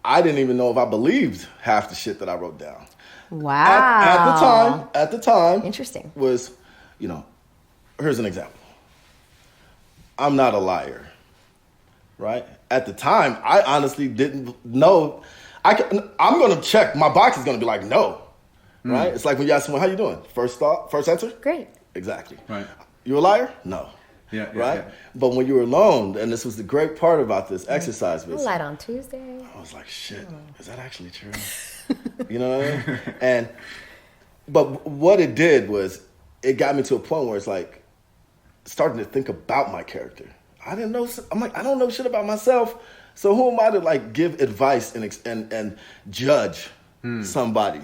I didn't even know if I believed half the shit that I wrote down. Wow. At the time, Interesting. was, here's an example. I'm not a liar, right? At the time, I honestly didn't know. I'm going to check. My box is going to be like, no, right? It's like when you ask someone, how you doing? First thought, first answer? Great. Exactly. Right. You a liar? No. Yeah, right? yeah. But when you were alone, and this was the great part about this exercise I was, lied on Tuesday. I was like, shit, is that actually true? You know what I mean? But what it did was, it got me to a point where it's like, starting to think about my character. I didn't know, I'm like, I don't know shit about myself, so who am I to like give advice and judge somebody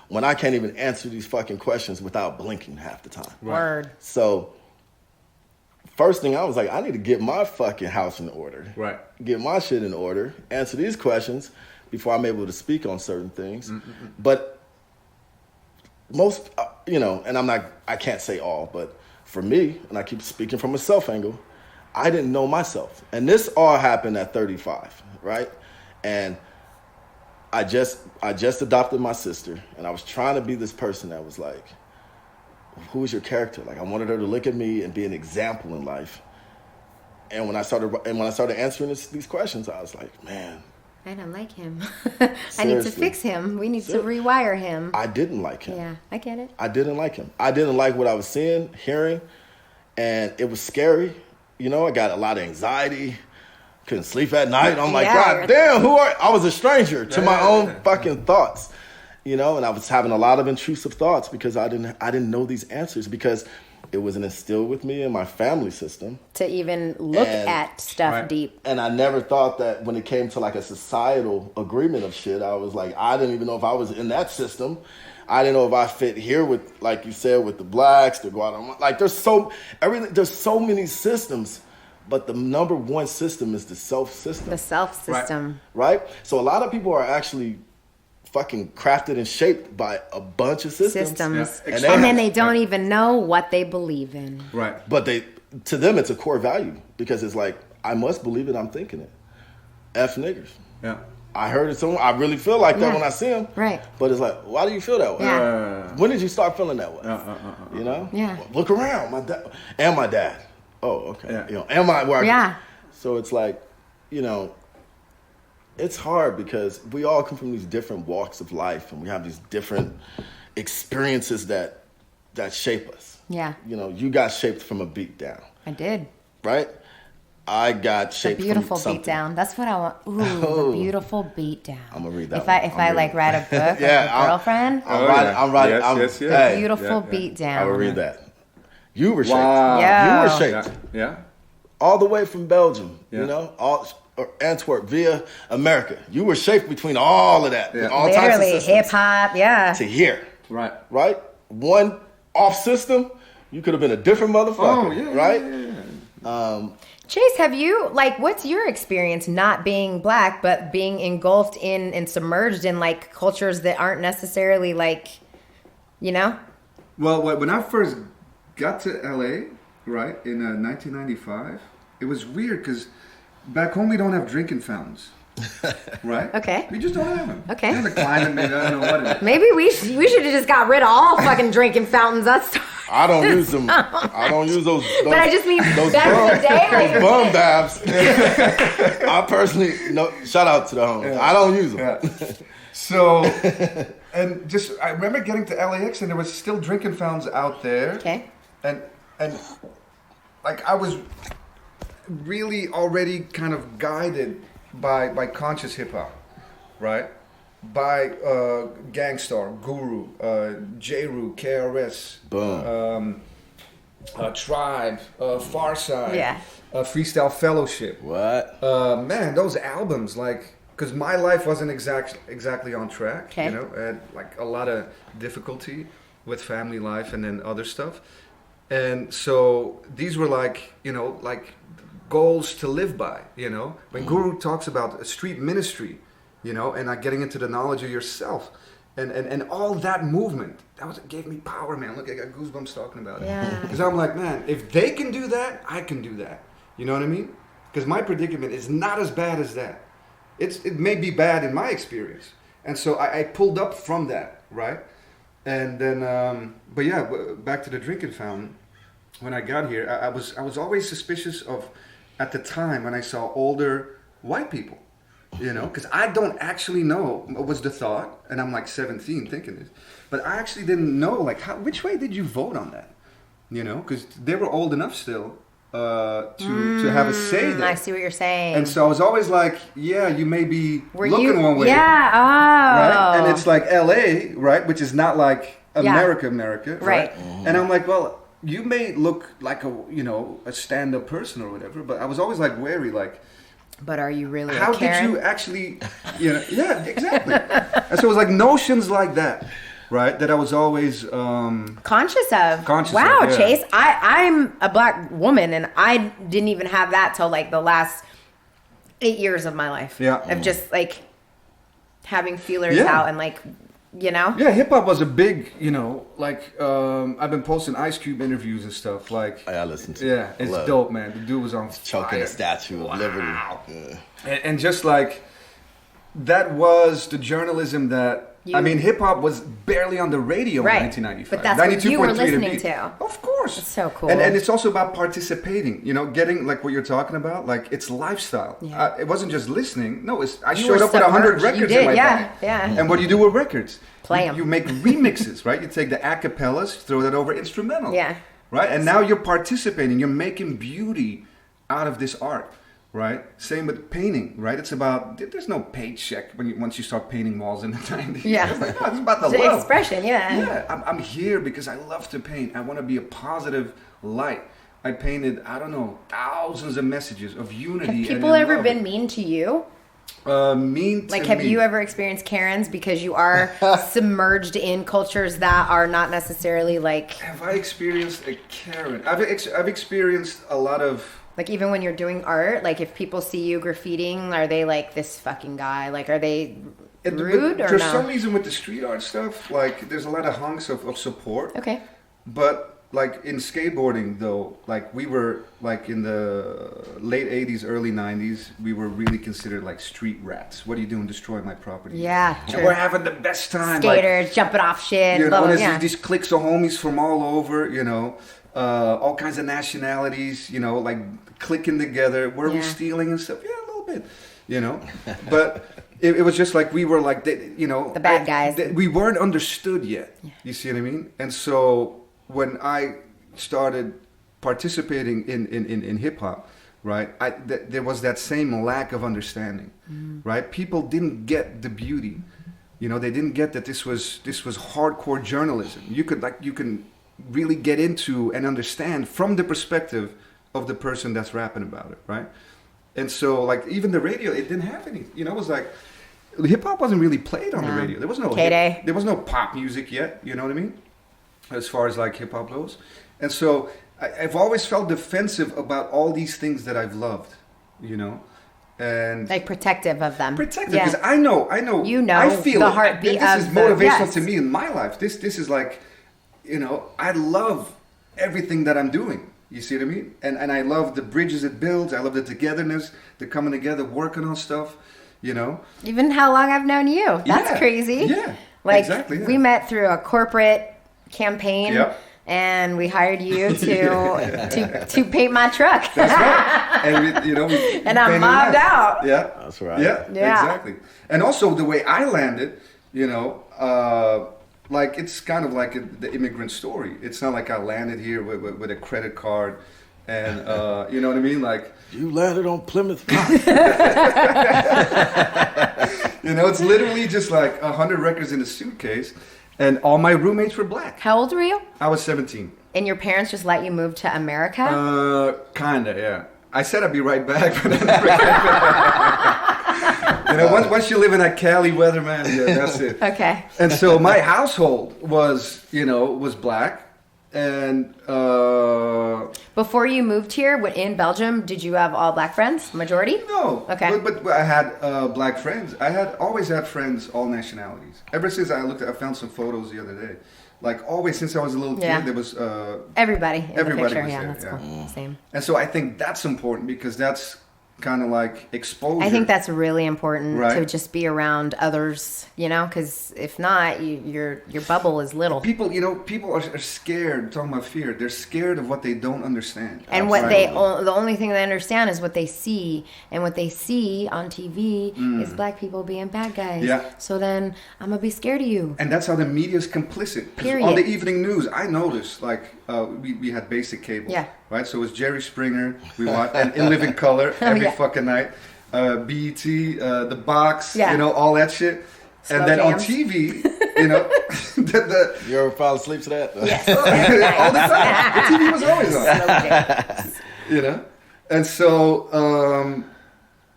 when I can't even answer these fucking questions without blinking half the time? Word. So, first thing I was like, I need to get my fucking house in order. Right. Get my shit in order, answer these questions before I'm able to speak on certain things. But most, and I can't say all, but for me, and I keep speaking from a self angle, I didn't know myself. And this all happened at 35, right? And I just adopted my sister, and I was trying to be this person that was like, who is your character? Like, I wanted her to look at me and be an example in life. And when I started answering these questions, I was like, man, I don't like him. I need to Seriously. fix him. We need to rewire him. I didn't like him. Yeah, I get it. I didn't like him. I didn't like what I was seeing, hearing, and it was scary. I got a lot of anxiety. Couldn't sleep at night. I'm like, God damn, I was a stranger to my own fucking thoughts. And I was having a lot of intrusive thoughts because I didn't know these answers, because it wasn't instilled with me in my family system. To even look at stuff deep. And I never thought that when it came to like a societal agreement of shit, I was like, I didn't even know if I was in that system. I didn't know if I fit here with, like you said, with the blacks, the Guatemala. Like there's so many systems, but the number one system is the self system. The self system. Right? So a lot of people are actually fucking crafted and shaped by a bunch of systems. Yeah. And then they don't even know what they believe in. Right. But to them, it's a core value, because it's like, I must believe it, I'm thinking it. F niggers. Yeah. I heard it somewhere. I really feel like that when I see them. Right. But it's like, why do you feel that way? Yeah. When did you start feeling that way? Yeah. Look around. My dad. Oh, okay. Yeah. Am I where? Yeah. So it's like, it's hard because we all come from these different walks of life, and we have these different experiences that shape us. Yeah. You got shaped from a beat down. I did. Right? I got shaped from beautiful something. beat down. That's what I want. Ooh, the beautiful beat down. I'm gonna read that. If I write a book, yeah, with a girlfriend. I'm writing. Yes. Hey, beautiful beat down. I will read that. You were shaped. Wow. Yeah. You were shaped. Yeah. All the way from Belgium. Yeah. Or Antwerp via America. You were shaped between all of that. Yeah. All types of Literally, systems. hip hop. Yeah. To here. Right. Right? One off system, you could have been a different motherfucker. Oh, yeah. Right? Chase, have you, what's your experience not being black, but being engulfed in and submerged in, cultures that aren't necessarily, Well, when I first got to LA, right, in 1995, it was weird because back home we don't have drinking fountains. Right? Okay. We just don't have them. Okay. The climate, maybe, I don't know what it is. Maybe we should have just got rid of all fucking drinking fountains. I don't use them. I don't use those. But I just mean those back in the day, those bum baths. I personally, shout out to the homies. Yeah. I don't use them. Yeah. So, and I remember getting to LAX and there was still drinking fountains out there. Okay. And I was really already kind of guided by conscious hip hop, right? By Gangstar, Guru, J-Ru, KRS, Boom. Tribe, Farside. Yeah. Freestyle Fellowship. What? Man, those albums, like, because my life wasn't exactly on track. Okay. You know, I had like a lot of difficulty with family life and then other stuff. And so these were like, you know, like goals to live by, you know. When Guru talks about street ministry, you know, and like getting into the knowledge of yourself and all that movement, gave me power, man. Look, I got goosebumps talking about it. Yeah. Because I'm like, man, if they can do that, I can do that. You know what I mean? Because my predicament is not as bad as that. It may be bad in my experience. And so I pulled up from that, right? And then, but yeah, back to the drinking fountain. When I got here, I was always suspicious of, at the time when I saw older white people, you know, because I don't actually know what was the thought, and I'm like 17 thinking this, but I actually didn't know like which way did you vote on that, you know, because they were old enough still to have a say there. I see what you're saying. And so I was always like, yeah, you may be looking one way. Yeah, oh. Right? And it's like LA, right? Which is not like America, right? And I'm like, well, you may look like a stand-up person or whatever, but I was always like wary, like, but are you really how a Karen? did you actually, yeah, exactly. And so it was like notions like that, right? That I was always conscious of. Wow, yeah. Chase, I'm a black woman, and I didn't even have that till like the last 8 years of my life. Yeah. Of just like having feelers out and like, you know? Yeah, hip hop was a big, like I've been posting Ice Cube interviews and stuff. Like, I listen to. Yeah, it's dope, man. The dude was on choking fire. the Statue of Liberty. Yeah. And just like that was the journalism that hip hop was barely on the radio in 1995. But that's what you were listening to. Of course. It's so cool. And it's also about participating, getting like what you're talking about, like it's lifestyle. Yeah. It wasn't just listening. No, I showed up with 100 records in my bag. Yeah. And what do you do with records? Play them. You make remixes, right? You take the acapellas, throw that over instrumental. Yeah. Right? And now you're participating. You're making beauty out of this art. Right. Same with painting. Right. It's about there's no paycheck once you start painting walls in the 90s. Yeah. It's about the The love. expression. Yeah. Yeah. I'm here because I love to paint. I want to be a positive light. I painted thousands of messages of unity. Have people ever been mean to you? Mean to like, have me. you ever experienced Karens because you are submerged in cultures that are not necessarily like? Have I experienced a Karen? I've experienced a lot of. Like, even when you're doing art, like, if people see you graffitiing, are they like, this fucking guy? Like, are they rude or For no? some reason with the street art stuff, like, there's a lot of hunks of support. Okay. But, like, in skateboarding, though, like, we were, like, in the late 80s, early 90s, we were really considered, like, street rats. What are you doing destroying my property? Yeah, true. And we're having the best time. Skaters, jumping off shit. You know, blah, there's yeah. these cliques of homies from all over, all kinds of nationalities, like clicking together. Were we stealing and stuff? Yeah, a little bit, But it was just like we were like, the bad guys. We weren't understood yet. Yeah. You see what I mean? And so when I started participating in hip hop, right, there was that same lack of understanding, right? People didn't get the beauty. They didn't get that this was hardcore journalism. You can really get into and understand from the perspective of the person that's rapping about it, right? And so, like, even the radio, it didn't have any. It was like hip hop wasn't really played on the radio. There was no there was no pop music yet. You know what I mean? As far as like hip hop goes, and so I've always felt defensive about all these things that I've loved. And like protective of them. Protective because I know. I feel the it. heartbeat. This is motivational yes. to me in my life. This is like. I love everything that I'm doing. You see what I mean? And I love the bridges it builds. I love the togetherness, the coming together, working on stuff, Even how long I've known you. That's crazy. Yeah. Like, exactly, yeah. We met through a corporate campaign. Yep. And we hired you to paint my truck. That's right. And we and I'm mobbed out. Yeah. That's right. Yeah, exactly. And also the way I landed, like it's kind of like the immigrant story. It's not like I landed here with a credit card, and you know what I mean. Like you landed on Plymouth Rock. It's literally just like 100 records in a suitcase, and all my roommates were black. How old were you? I was 17. And your parents just let you move to America? Kinda, yeah. I said I'd be right back. You know, once you live in that Cali weather, man, yeah, that's it. Okay. And so my household was black. And before you moved here, in Belgium, did you have all black friends? Majority? no. Okay. But I had black friends. I had always had friends, all nationalities. Ever since I found some photos the other day. Like always since I was a little kid, there was everybody in the picture. was Yeah, there, that's cool. Same. And so I think that's important because that's kind of like exposure. I think that's really important Right. to just be around others, you know, because if not, your bubble is little. People are scared. Talking about fear, they're scared of what they don't understand. And what the only thing they understand is what they see, and what they see on TV is black people being bad guys. Yeah. So then I'm gonna be scared of you. And that's how the media's complicit. 'Cause Period. on the evening news, I noticed we had basic cable. Yeah. Right. So it was Jerry Springer. We watched and In Living Color every fucking night. BET, the Box. Yeah. You know, all that shit. Slow and then on jams. TV, you know, You ever fall asleep to that? Yes. all the time. The TV was always on. Slow jams. You know, and so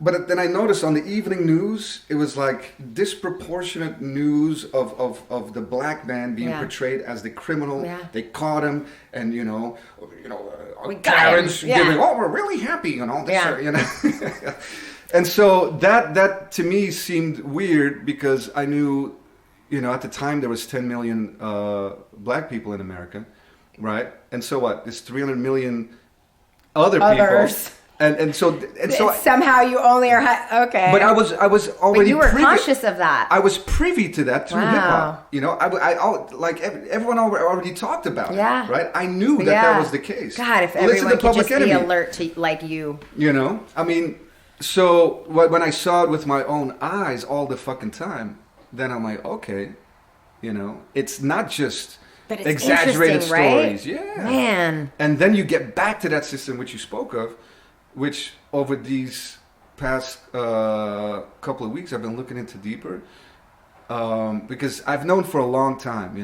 but then I noticed on the evening news it was like disproportionate news of the black man being portrayed as the criminal. Yeah. They caught him, and We got him. parents Yeah. giving, oh, we're really happy and all this, Yeah. you know. And so that to me seemed weird because I knew, at the time there was 10 million black people in America, right? And so what? There's 300 million other Others. people. And so Somehow you only are okay. but I was already. But you were privy, conscious of that. I was privy to that through Wow. hip hop. You know, everyone already talked about Yeah. it, right? I knew that was the case. God, if Listen everyone to could Public just be Enemy. alert to like you. You know, I mean, so when I saw it with my own eyes all the fucking time, then I'm like, okay, it's not just But it's exaggerated interesting, right? stories. Yeah. Man. And then you get back to that system which you spoke of, which over these past couple of weeks I've been looking into deeper, because I've known for a long time,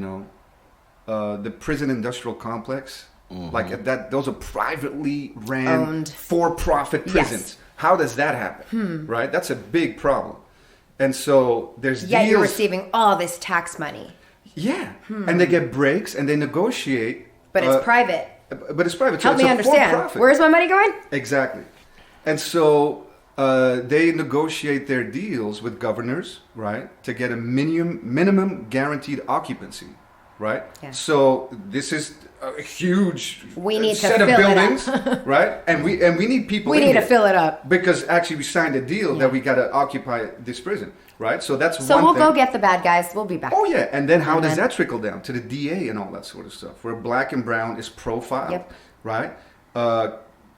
the prison industrial complex, like that. Those are privately ran, Owned. for-profit prisons. How does that happen? Right, that's a big problem. And so there's Yet deals. you're receiving all this tax money. Yeah, and they get breaks and they negotiate. But it's private. But it's private. So Help it's me a understand. for-profit. Where's my money going? Exactly. And so they negotiate their deals with governors, right, to get a minimum guaranteed occupancy, right? Yeah. So this is a huge We need to set of fill it buildings, up. right? And we need people. We in need to here. fill it up. Because actually we signed a deal that we got to occupy this prison, right? So that's So one we'll thing. go get the bad guys. We'll be back. Oh yeah, and then how And does then- that trickle down to the DA and all that sort of stuff? Where black and brown is profiled, Yep. right?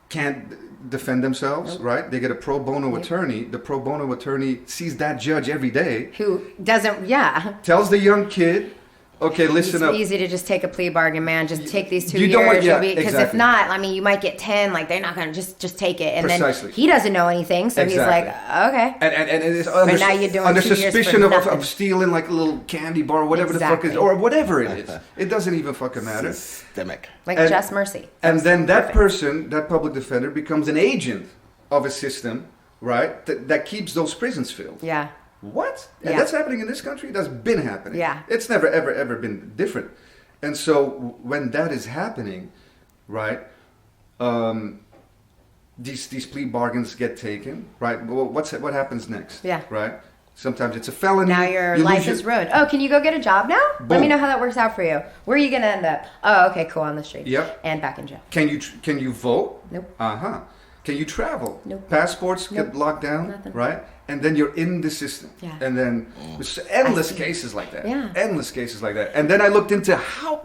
Can't defend themselves, right? They get a pro bono attorney. The pro bono attorney sees that judge every day, Who doesn't, yeah. tells the young kid, okay, listen It's up. easy to just take a plea bargain, man. Just take these 2 You don't want- years. yeah, Because if exactly. not, I mean, you might get 10. Like, they're not going to just take it. And Precisely. then he doesn't know anything. So he's like, Exactly. okay. And it's under, now you're doing under 2 years suspicion for of nothing. stealing like a little candy bar or whatever the fuck Exactly. is, or whatever it is. It doesn't even fucking matter. Systemic. Like, And- just mercy. And then that Perfect. person, that public defender, becomes an agent of a system, right? That keeps those prisons filled. Yeah. What? And Yeah. that's happening in this country? That's been happening. Yeah. It's never, ever been different. And so when that is happening, right, these plea bargains get taken, right? Well, what happens next? Yeah. Right? Sometimes it's a felony. Now your You life lose is ruined. Oh, can you go get a job now? Let me Boom. know how that works out for you. Where are you going to end up? Oh, okay, cool. On the street. Yep. And back in jail. Can you vote? Nope. Uh-huh. Can you travel? Nope. Passports Nope. get locked down, Nothing. right? And then you're in the system. Yeah. And then there's endless see. cases like that. Yeah. Endless cases like that. And then I looked into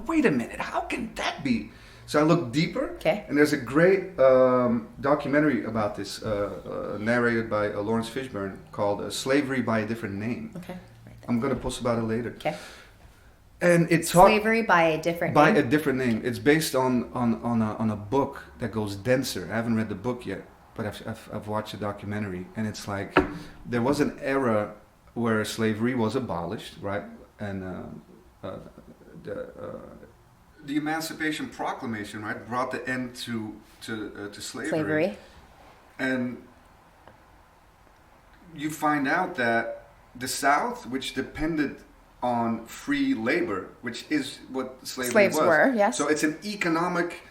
wait a minute, how can that be? So I looked deeper. Okay. And there's a great documentary about this, narrated by Lawrence Fishburne, called Slavery by a Different Name. Okay. I'm going to post about it later. Okay. And it's talk- Slavery by a different by name. a different name. It's based on a book that goes denser. I haven't read the book yet, but I've watched the documentary, and it's like there was an era where slavery was abolished, right? And the Emancipation Proclamation, right, brought the end to slavery. And you find out that the South, which depended on free labor, which is what slavery Slaves was. were, yes. So it's an economic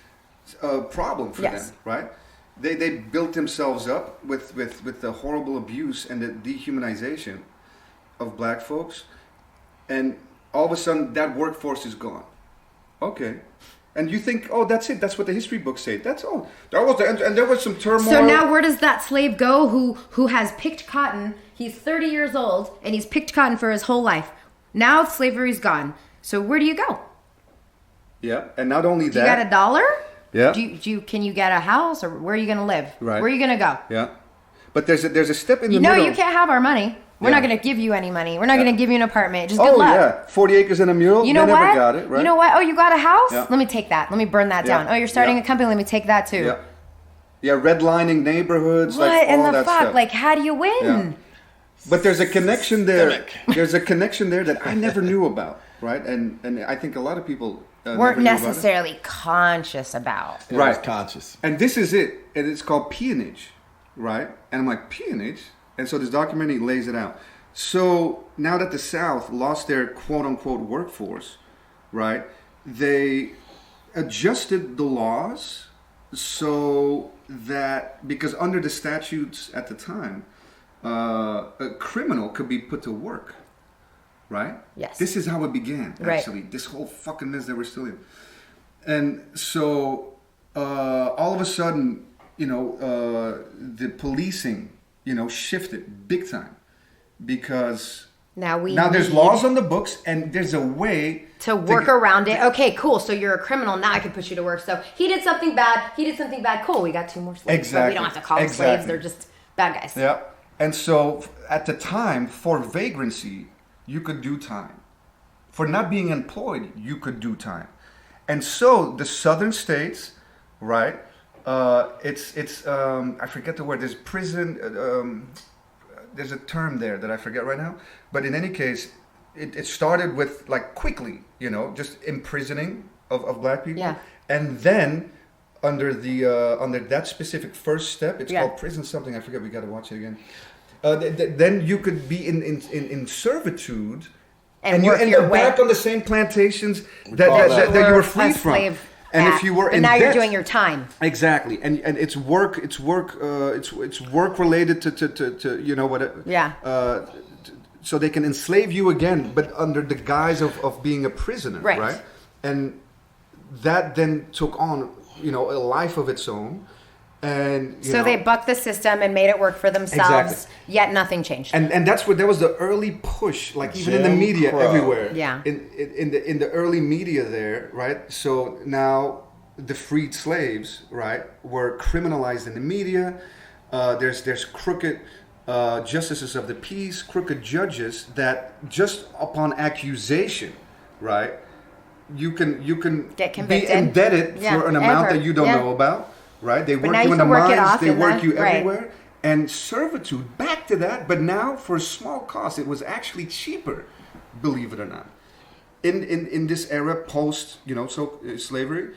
problem for Yes. them, right? They built themselves up with the horrible abuse and the dehumanization of black folks, and all of a sudden that workforce is gone. Okay. And you think, oh, that's it. That's what the history books say. That's all. And there was some turmoil. So now where does that slave go who has picked cotton? He's 30 years old and he's picked cotton for his whole life. Now slavery's gone. So where do you go? Yeah, and not only Do you got that. $1? Yeah. Can you get a house, or where are you going to live? Right. Where are you going to go? Yeah. But there's a step in the No, middle. you can't have our money. We're Yeah. not going to give you any money. We're not going to give you an apartment. Just good Oh luck. yeah, 40 acres and a mule. You know they what? never got it, right? You know what? Oh, you got a house? Yeah. Let me take that. Let me burn that Yeah. down. Oh, you're starting Yeah. a company. Let me take that too. Yeah. Yeah, redlining neighborhoods, What like in all the that fuck? stuff. Like, how do you win? Yeah. But there's a connection there. Systemic. There's a connection there that I never knew about, right? And I think a lot of people Weren't never knew about it. necessarily conscious about. It Right. was conscious. And this is it. And it's called peonage, right? And I'm like, peonage? And so this documentary lays it out. So now that the South lost their quote unquote workforce, right? They adjusted the laws so that, because under the statutes at the time, a criminal could be put to work, right? Yes. This is how it began, Right. actually. This whole fucking mess that we're still in. And so all of a sudden, the policing, shifted big time, because Now there's need laws on the books and there's a way to work around it. Okay, cool. So you're a criminal. Now I can put you to work. So he did something bad. Cool. We got 2 more slaves. But we Exactly. don't have to call them Exactly. slaves. They're just bad guys. Yeah. And so at the time, for vagrancy, you could do time. For not being employed, you could do time. And so the southern states, right? It's I forget the word. There's prison. There's a term there that I forget right now. But in any case, it started with like quickly, just imprisoning of black people. Yeah. And then under that specific first step, it's Yeah. called prison something. I forget. We got to watch it again. Then you could be in servitude. And you work end your up way. back on the same plantations that call that. you were Were a freed from. slave And at, if you were but in now you're debt- doing your time. Exactly, and it's work related to what. Yeah. So they can enslave you again, but under the guise of being a prisoner, Right. right? And that then took on a life of its own, and So they bucked the system and made it work for themselves. Exactly. Yet nothing changed. And that's what, that was the early push, like even in the Jim media Crow. everywhere. Yeah. In the early media there, right? So now the freed slaves, right, were criminalized in the media. There's crooked justices of the peace, crooked judges that just upon accusation, right, you can Get be convicted. indebted Yeah, for an amount ever. that you don't Yeah. know about, right? They work now you you in the can work it mines, off they in work the- you right. everywhere. And servitude, back to that, but now for a small cost. It was actually cheaper, believe it or not. In this era, post slavery,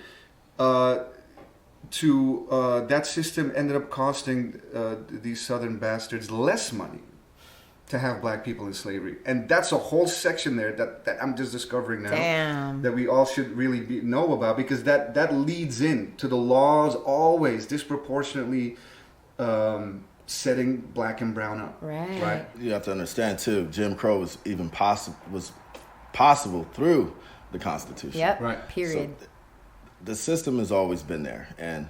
that system ended up costing these southern bastards less money to have black people in slavery, and that's a whole section there that I'm just discovering now. Damn. That we all should really know about, because that leads in to the laws always disproportionately setting black and brown up. Right. You have to understand too, Jim Crow was even possible through the Constitution. Yep. Right. Period. So the system has always been there, and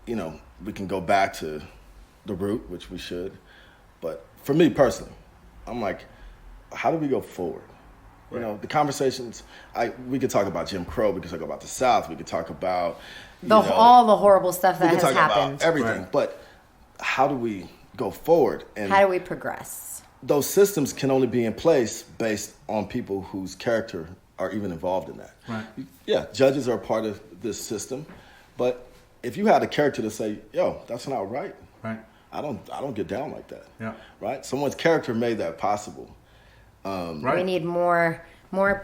we can go back to the root, which we should. But for me personally, I'm like, how do we go forward? Right. The conversations. We could talk about Jim Crow. We could talk about the South. We could talk about All the horrible stuff we that could has talk happened. about everything. Right. But how do we go forward? And How do we progress? those systems can only be in place based on people whose character are even involved in that. Right. Yeah, judges are a part of this system, but if you had a character to say, "Yo, that's not right," Right. I don't get down like that. Yeah. Right. Someone's character made that possible. Right. We need more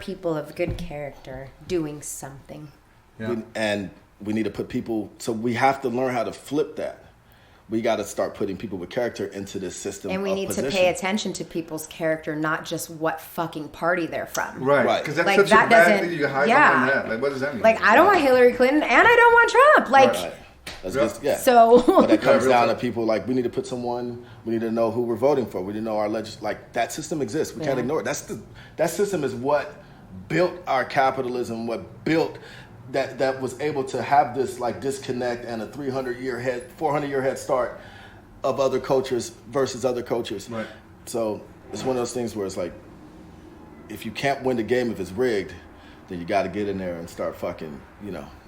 people of good character doing something. Yeah. And we need to put people. So we have to learn how to flip that. We got to start putting people with character into this system. And we need position. to pay attention to people's character, not just what fucking party they're from. Right. Because that's Like, such that a bad doesn't- thing you hide yeah. behind that. Like, what does that mean? Like, I don't want Hillary Clinton and I don't want Trump. Like, Right. That's just, yeah. so But that comes real down to talk. people like, we need to put someone, we need to know who we're voting for. We need to know our like that system exists. We can't ignore it. That system is what built our capitalism, what built that was able to have this like disconnect and a 400-year head start of other cultures versus other cultures. Right. So it's one of those things where it's like, if you can't win the game if it's rigged, then you got to get in there and start fucking,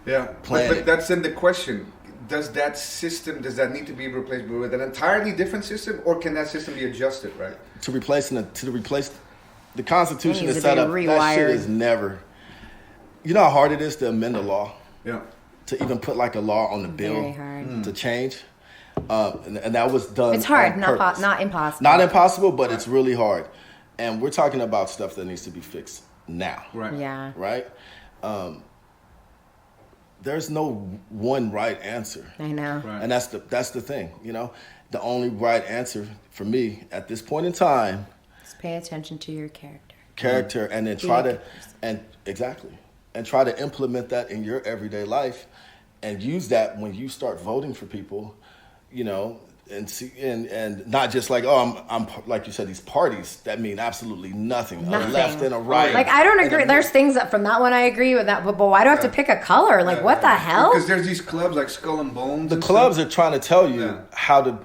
Yeah, planning. but that's in the question. Does that need to be replaced with an entirely different system, or can that system be adjusted, right? To replace the Constitution It needs is to set be up. That shit rewired. is never. You know how hard it is to amend a law, Yeah. to even put like a law on the bill Very hard. to change, and that was done. it's hard, on not purpose. not impossible. Not impossible, but it's really hard. And we're talking about stuff that needs to be fixed now. Right. Yeah. Right. There's no one right answer. I know. Right. And that's the thing, the only right answer for me at this point in time, Just pay attention to your character. and then Be try a to good person. try to implement that in your everyday life and use that when you start voting for people, and see and not just like, oh, I'm like you said, these parties that mean absolutely nothing. Nothing. A left and a right. Like, I don't and agree. a- There's things that from that one I agree with that, but why do I have to pick a color? Like, what the hell? Because there's these clubs like Skull and Bones. The and clubs stuff. are trying to tell you Yeah. how to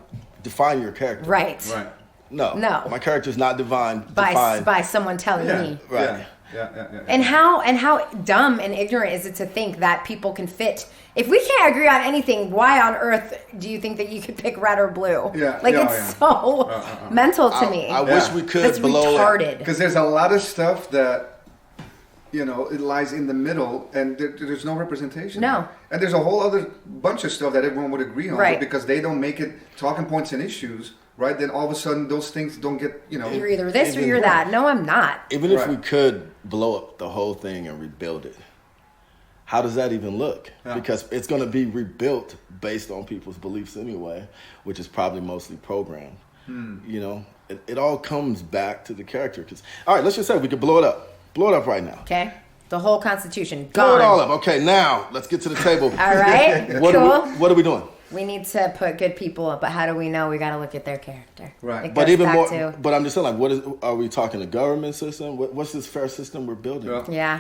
define your character. Right. Right. No. No. My character's not defined. By someone telling Yeah. me. Right. Yeah. And how dumb and ignorant is it to think that people can fit? If we can't agree on anything, why on earth do you think that you could pick red or blue? Yeah, Like, yeah, it's so mental to me. I wish we could That's blow retarded. Because there's a lot of stuff that, it lies in the middle, and there's no representation. No. And there's a whole other bunch of stuff that everyone would agree on, Right. but because they don't make it talking points and issues, right? Then all of a sudden those things don't get, You're either this or Even- you're that. No, I'm not. Even if Right. we could blow up the whole thing and rebuild it, how does that even look? Yeah. Because it's going to be rebuilt based on people's beliefs anyway, which is probably mostly programmed. It all comes back to the character. All right, let's just say we could blow it up. Blow it up right now. Okay? The whole Constitution. Blow Gone. it all up. Okay, now let's get to the table. All right? What cool. are we doing? We need to put good people up, but how do we know? We got to look at their character. Right. It But goes even back more. to- But I'm just saying, like, are we talking a government system? What's this fair system we're building? Yeah.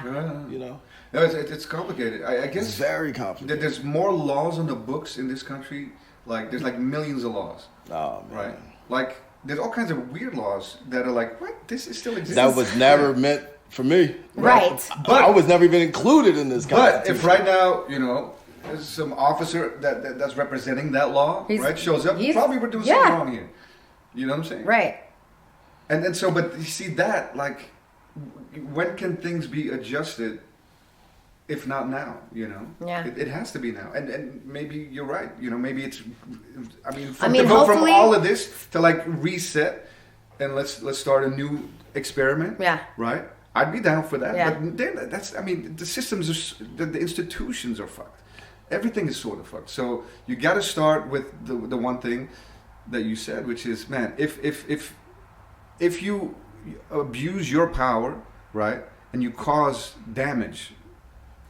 No, it's complicated. I It's guess very complicated. there's more laws on the books in this country. Like, there's like millions of laws. Oh man. Right. Like, there's all kinds of weird laws that are like, what? This is still exists. That was never meant for me. Right. But- I was never even included in this But constitution. if right now, there's some officer that's representing that law, He's- right, shows up, he's- probably we're doing yeah. something wrong here. You know what I'm saying? Right. And then but you see that, like, when can things be adjusted? If not now, Yeah. it has to be now, and maybe you're right. Maybe it's. I mean, I mean, to go from hopefully- all of this to like reset, and let's start a new experiment. Yeah. Right. I'd be down for that. Yeah. But then the systems are, the institutions are fucked. Everything is sort of fucked. So you got to start with the one thing that you said, which is, man, if you abuse your power, right, and you cause damage,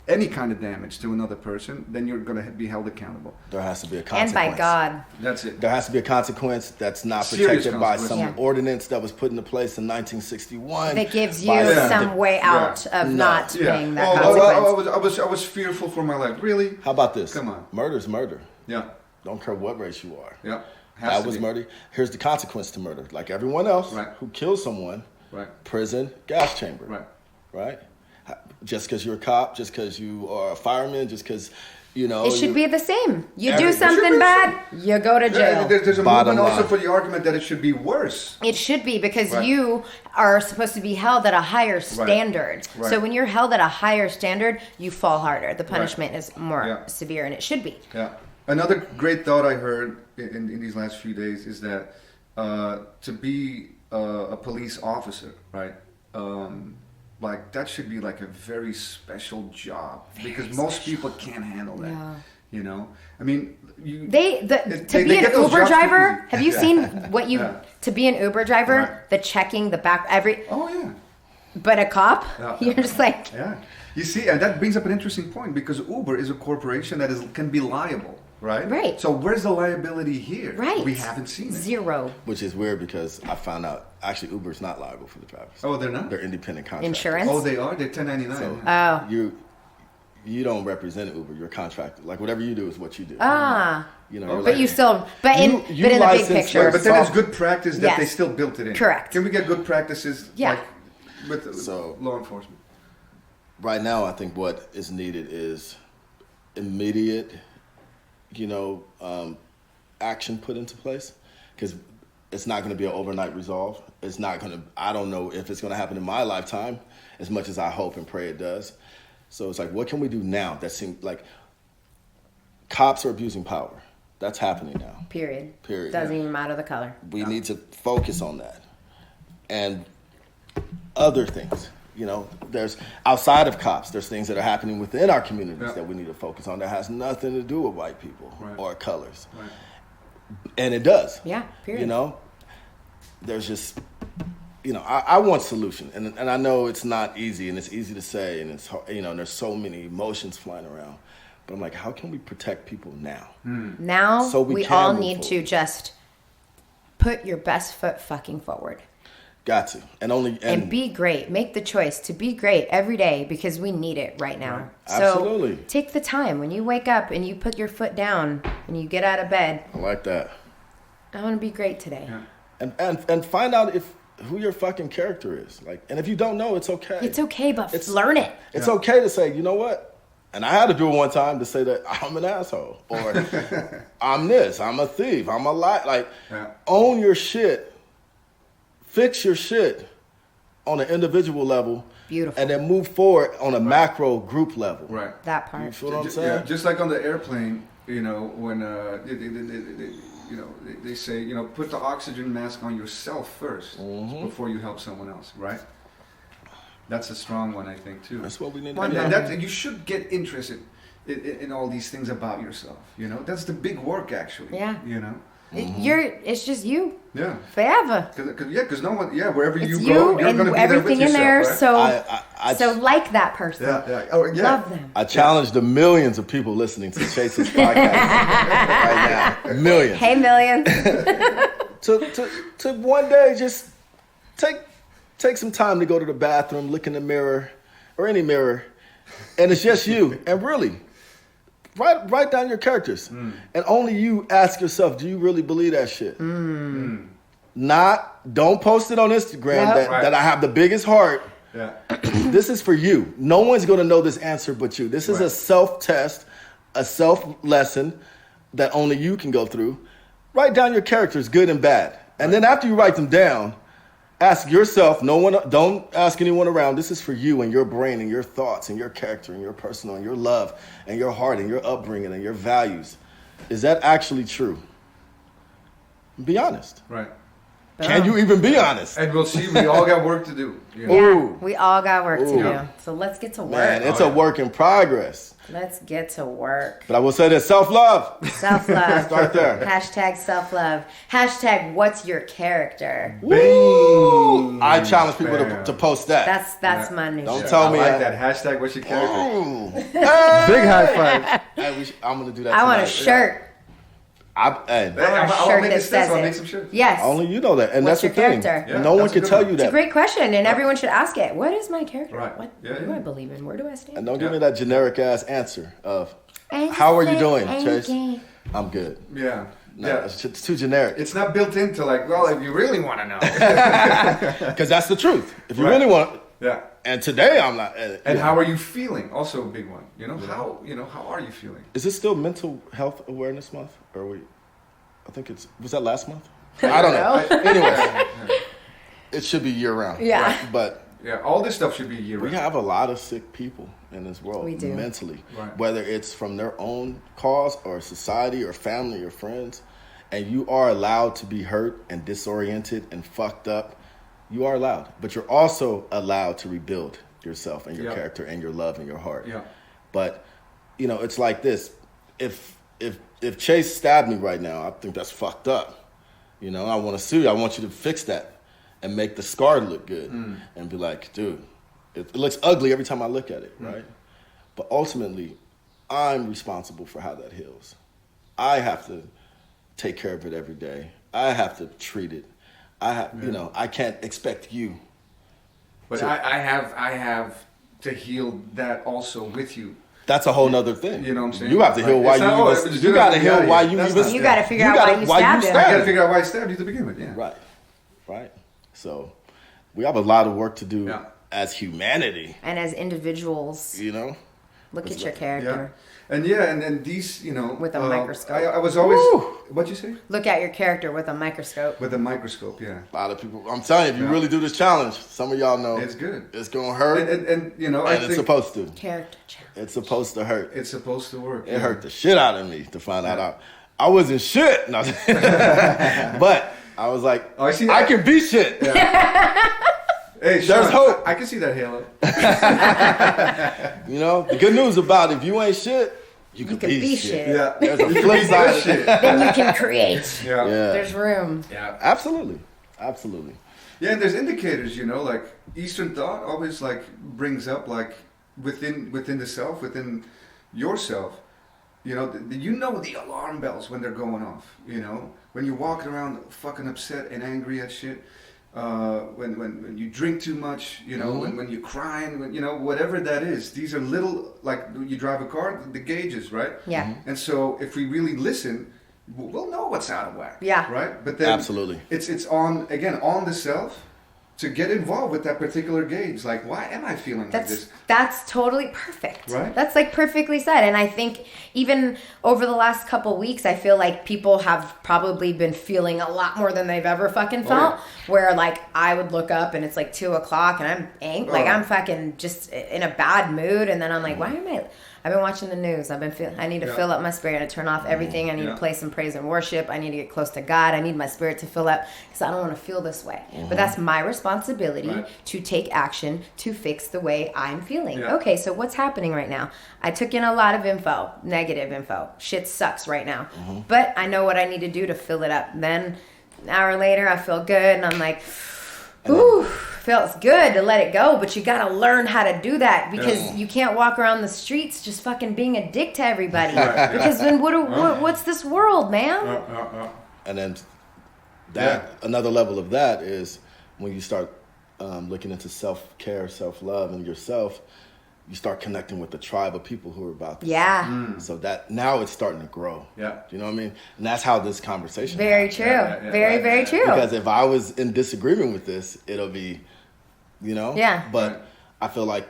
any kind of damage to another person, then you're going to be held accountable. there has to be a And consequence. by God. That's it. There has to be a consequence that's not Serious protected by some consequence. Yeah. ordinance that was put into place in 1961. That gives you by some way out of No. not Yeah. paying that Oh, consequence. I was fearful for my life. Really? How about this? Come on. Murder's murder. Yeah. Don't care what race you are. Yeah. That was murder. Here's the consequence to murder. Like everyone else Right. who kills someone, Right. prison, gas chamber. Right. Right? Just because you're a cop, just because you are a fireman, just because, It should be the same. You Every- do It should something be the bad, you go to jail. There's a Bottom movement also line. for the argument that it should be worse. It should be because Right. you are supposed to be held at a higher standard. Right. So when you're held at a higher standard, you fall harder. The punishment is more Yeah. severe, and it should be. Yeah. Another great thought I heard in these last few days is that to be a police officer, right? Like that should be like a very special job because most people can't handle that. Yeah. You know, I mean, To be an get those Uber jobs driver, too easy. have you seen what you Yeah. to be an Uber driver? Right. The checking the back Oh yeah. but a cop, Yeah. you're just like, Yeah, you see, and that brings up an interesting point because Uber is a corporation that can be liable, right? Right. So where's the liability here? right? We haven't seen it. Zero. Which is weird because I found out actually Uber's not liable for the drivers. Oh, they're not. They're independent contractors. Insurance. Oh, they are. They're 1099. So Oh. you don't represent Uber. You're contracted. Like whatever you do is what you do. Ah. You know. Oh, you're But like- you still, but in You but in the big license- picture. But then it's good practice that Yes. they still built it in. Correct. Can we get good practices? Yeah. Like, with So- law enforcement. Right now, I think what is needed is immediate, action put into place, because it's not going to be an overnight resolve. It's not going to. I don't know if it's going to happen in my lifetime, as much as I hope and pray it does. So it's like, what can we do now? That seems like cops are abusing power. That's happening now. Period. Yeah. Doesn't even matter the color. We need to focus on that. And other things, there's outside of cops, there's things that are happening within our communities Yeah. that we need to focus on that has nothing to do with white people Right. or colors. Right. And it does. Yeah, period. There's just, I want solution. And I know it's not easy, and it's easy to say, and it's, and there's so many emotions flying around. But I'm like, how can we protect people now? Now So we we can all move need to forward. just put your best foot fucking forward. Got to. And be great. Make the choice to be great every day because we need it right now. Right. So Absolutely. take the time when you wake up and you put your foot down and you get out of bed. I like that. I want to be great today. Yeah. And find out who your fucking character is. Like, and if you don't know, it's okay. It's okay, but It's- learn it. It's okay to say, you know what? And I had to do it one time to say that I'm an asshole, or I'm this, I'm a thief, I'm a lie. Like, own your shit, fix your shit on an individual level. Beautiful. And then move forward on a macro group level. Right. That part. You feel what I'm Yeah, saying? just like on the airplane, when they say, put the oxygen mask on yourself first before you help someone else, right? That's a strong one, I think, too. That's what we need to And do. that you should get interested in all these things about yourself. That's the big work, actually. Yeah. It's just you Yeah. forever. Because no one, wherever It's you you go, you're and going to be everything there with in there. yourself, right? So like that person. Yeah. Oh, yeah. Love them. I challenge the millions of people listening to Chase's podcast right now. Millions. Hey, millions. to one day just take some time to go to the bathroom, look in the mirror or any mirror, and it's just you. And really, write down your characters. And only you ask yourself, do you really believe that shit? Don't post it on Instagram Yep. that I have the biggest heart. Yeah. This is for you. No one's going to know this answer but you. This is a Right. self-test, a self-lesson that only you can go through. Write down your characters, good and bad. And then after you write them down, ask yourself, don't ask anyone around. This is for you and your brain and your thoughts and your character and your personal and your love and your heart and your upbringing and your values. Is that actually true? Be honest. Right. Can you even be honest? And we'll see. We all got work to do. Yeah, Ooh. we all got work to Ooh. do. So let's get to work. Man, it's a work in progress. Let's get to work. But I will say this, self-love. Self-love. Start there. Hashtag self-love. Hashtag what's your character? Woo! I challenge people Bam. to post that. That's my new Don't shit. tell me I like that. that. Hashtag what's your character? Ooh. Big high five. Hey, I'm gonna do that. I want a tonight. shirt. Hey, I want a I'll shirt make that this steps. says I'll it. make some shirts. Yes. only you know that, and What's that's the your thing. character? Yeah, no one that's a can good tell one. you It's a that. great question, and everyone should ask it. What is my character? Right. What Yeah, do yeah. I believe in? Where do I stand? And don't give Yeah. me that generic ass answer of I how are you say doing, I'm Chase? gay. I'm good. Yeah. No, Yeah. it's too generic. It's not built into like, well, if you really want to know. Because that's the truth. If you Right. really want, Yeah. and today I'm not. And how are you feeling? Also a big one. How are you feeling? Is it still Mental Health Awareness Month, or I think was that last month? I don't know. Anyway, it should be year round. Yeah. Right? But Yeah, all this stuff should be year we round. have a lot of sick people in this world. We do. Mentally. Right. Whether it's from their own cause or society or family or friends. And you are allowed to be hurt and disoriented and fucked up. You are allowed. But you're also allowed to rebuild yourself and your Yeah. character and your love and your heart. Yeah. But, it's like this. if Chase stabbed me right now, I think that's fucked up. You know, I want to sue you. I want you to fix that and make the scar look good and be like, dude, it looks ugly every time I look at it, right? But ultimately, I'm responsible for how that heals. I have to take care of it every day. I have to treat it. You know, I can't expect you. But I have to heal that also with you. That's a whole nother thing. You know what I'm saying? You have to heal why you got to heal why you even. You got to figure out why you stabbed him. I got to figure out why I stabbed you to begin with. Yeah. Right. So we have a lot of work to do as humanity and as individuals. You know, look at your character. And these, you know, with a microscope. I was always. What'd you say? Look at your character with a microscope. With a microscope, yeah. A lot of people. I'm telling you, if you really do this challenge, some of y'all know it's good. It's gonna hurt, and you know, and it's supposed to. Character challenge. It's supposed to hurt. It's supposed to work. It hurt the shit out of me to find out I wasn't shit. No. But I was like, I can be shit. Yeah. Hey, Sean, there's hope. I can see that halo. You know, the good news about if you ain't shit, you can be shit. Yeah. There's a flip side of shit. Then you can create. Yeah. There's room. Yeah. Absolutely. Yeah, and there's indicators, you know, like Eastern thought always like brings up like within the self, within yourself, you know the alarm bells when they're going off, you know, when you're walking around fucking upset and angry at shit. When you drink too much, you know, when you're crying, when, you know, whatever that is, these are little, like you drive a car, the gauges, right? Yeah. And so if we really listen, we'll know what's out of whack. Yeah. Right? But then absolutely, it's on the self to get involved with that particular gauge. Like, why am I feeling like this? That's totally perfect. Right? That's like perfectly said. And I think even over the last couple weeks, I feel like people have probably been feeling a lot more than they've ever fucking felt. Where like I would look up and it's like 2:00 and I'm angry, like I'm fucking just in a bad mood. And then I'm like, why am I? I've been watching the news. I need to fill up my spirit. I turn off everything. I need to play some praise and worship. I need to get close to God. I need my spirit to fill up because I don't want to feel this way. But that's my responsibility to take action to fix the way I'm feeling. Yeah. Okay, so what's happening right now? I took in a lot of info, negative info. Shit sucks right now. But I know what I need to do to fill it up. Then an hour later, I feel good and I'm like, ooh, feels good to let it go, but you gotta learn how to do that because you can't walk around the streets just fucking being a dick to everybody. Because then what's this world, man? And then another level of that is when you start looking into self-care, self-love, and yourself, you start connecting with the tribe of people who are about this. Yeah. So that now it's starting to grow. Yeah. Do you know what I mean? And that's how this conversation Very happens. true. Very true. Because if I was in disagreement with this, it'll be, you know? Yeah. But I feel like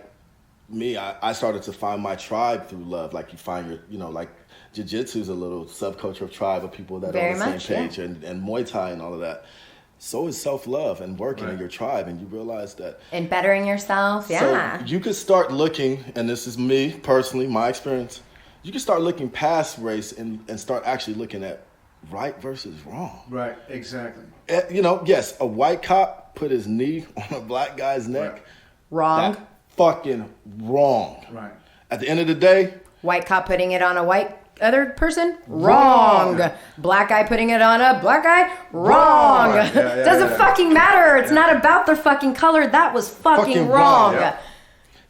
I started to find my tribe through love. Like you find your, you know, like Jiu-Jitsu is a little subculture of tribe of people that are on the same page and Muay Thai and all of that. So is self-love and working in your tribe, and you realize that. And bettering yourself, So you could start looking, and this is me personally, my experience, you can start looking past race and start actually looking at right versus wrong. Right, exactly. You know, yes, a white cop put his knee on a black guy's neck. Wrong. That's fucking wrong. Right. At the end of the day. White cop putting it on a white other person? Wrong. Black guy putting it on a black guy? Wrong. Doesn't fucking matter. It's not about their fucking color. That was fucking wrong.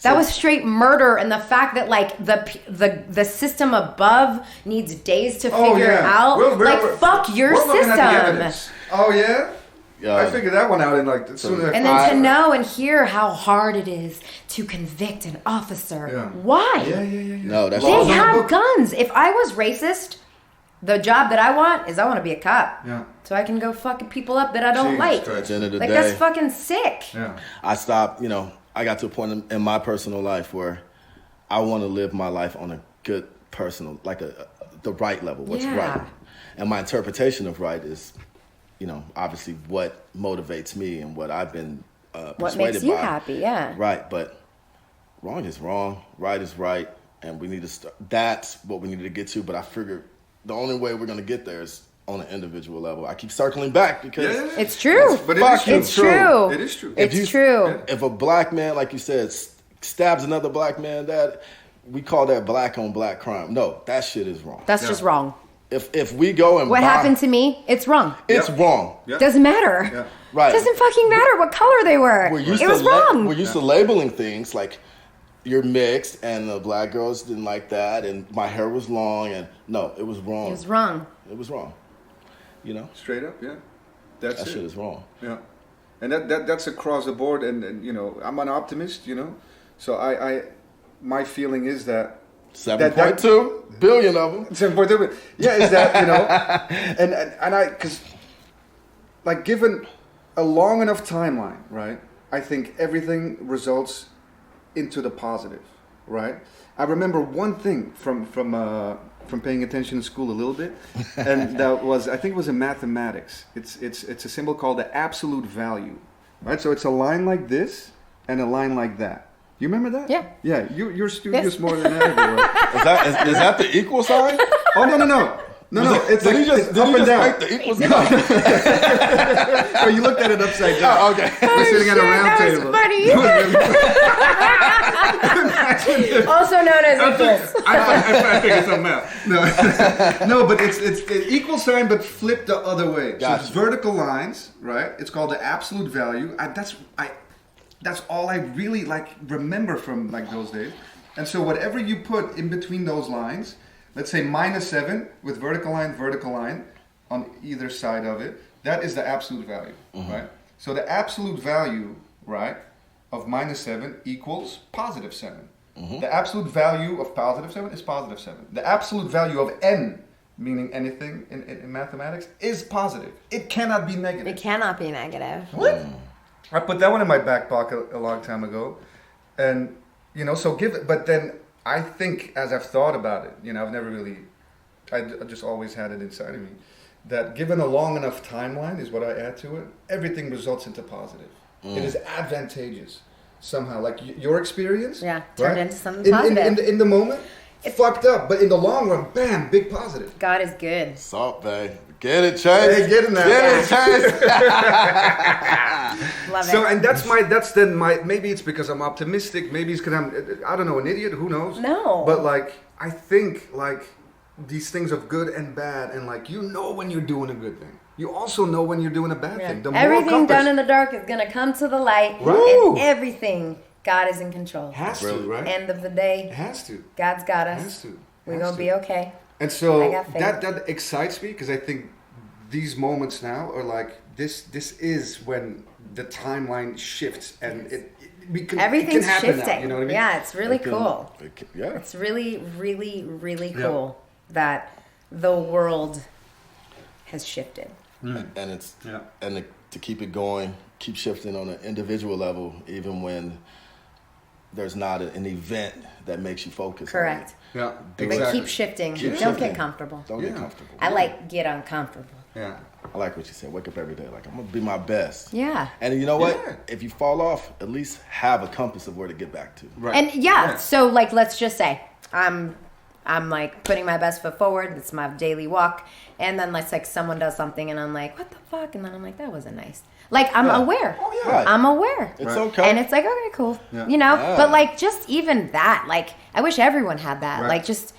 That was straight murder, and the fact that like the system above needs days to figure it out. Fuck your system. Oh yeah? I figured that one out in like as soon as and then to know and hear how hard it is to convict an officer. Why? Yeah. No, that's they have guns. If I was racist, the job that I want is I want to be a cop. Yeah. So I can go fucking people up that I don't like. At the end of the like day, that's fucking sick. Yeah. I stopped, you know, I got to a point in my personal life where I want to live my life on a good personal, like the right level, what's right. And my interpretation of right is, you know, obviously what motivates me and what I've been persuaded by. What makes you happy, Right, but wrong is wrong, right is right, and we need to start. That's what we need to get to, but I figured the only way we're going to get there is on an individual level. I keep circling back because it's true. But it's true. It is true. It's true. If a black man, like you said, stabs another black man, that we call that black on black crime. No, that shit is wrong. That's just wrong. If we go and What buy, happened to me, it's wrong. it's wrong. Yeah. Doesn't matter. Yeah. Right. Doesn't fucking matter what color they were. It was wrong. We're used to labeling things like you're mixed and the black girls didn't like that and my hair was long and no, it was wrong. It was wrong. It was wrong. You know? Straight up, yeah. That That shit is wrong. Yeah, and that's across the board. And you know, I'm an optimist. You know, so I my feeling is that 7.2 billion of them. 7.2. Yeah, is that you know, and I because like given a long enough timeline, right? I think everything results into the positive, right? I remember one thing from paying attention in school a little bit, and that was, I think it was in mathematics. It's a symbol called the absolute value, right? So it's a line like this and a line like that. You remember that? Yeah. Yeah, you're studious Yes. more than ever. Right? Is that the equal sign? Oh no. It's Did like he just, it's did up he and just down. write the equal sign? Oh, you looked at it upside down. Oh, okay. We're sitting at a round table. Also known as equals. I figured something out. No, but it's an equal sign, but flipped the other way. So Gotcha. it's vertical lines, right? It's called the absolute value. That's all I really like remember from like those days. And so whatever you put in between those lines, let's say -7 with vertical line on either side of it, that is the absolute value, right? So the absolute value, right, of -7 equals +7. The absolute value of +7 is +7. The absolute value of n, meaning anything in mathematics, is positive. It cannot be negative. It cannot be negative. What? I put that one in my back pocket a long time ago, and you know, so but then I think as I've thought about it, you know, I've never really, I just always had it inside of me, that given a long enough timeline is what I add to it, everything results into positive. It is advantageous somehow, like your experience. Yeah, turned into something positive. In the moment, it's fucked up, but in the long run, bam, big positive. God is good. Salt, babe. Get it, Chase. Hey, get in there. Get it, Chase. Love So, it. and that's then maybe it's because I'm optimistic, maybe it's because I don't know, an idiot, who knows? No. But like, I think like these things of good and bad, and like, you know when you're doing a good thing. You also know when you're doing a bad thing. The moral Everything compass done in the dark is going to come to the light. Right. And everything, God is in control. has to, right? End of the day, It has to. God's got us. Has to. We're Has going to to. be okay. And so I got faith. that excites me because I think these moments now are like this is when the timeline shifts and Everything's it can happen shifting. now, you know what I mean? Yeah, it's really cool. Yeah. It's really, really, really Yeah. cool that the world has shifted. And it's Yeah. and to keep it going, keep shifting on an individual level, even when there's not an event that makes you focus. Correct. Yeah, But exactly. keep shifting. Keep Don't shifting. get comfortable. Don't get Yeah. comfortable. I like get uncomfortable. Yeah. I like what you said. Wake up every day like I'm gonna be my best. Yeah. And you know what? Yeah. If you fall off, at least have a compass of where to get back to. Right. And yeah, Right. so like let's just say I'm like putting my best foot forward. It's my daily walk. And then let's like someone does something and I'm like, what the fuck? And then I'm like, that wasn't nice. Like I'm aware. Oh, yeah. Right. I'm aware. It's Right. okay. And it's like, okay, cool. Yeah. You know? Yeah. But like just even that, like I wish everyone had that. Right. Like just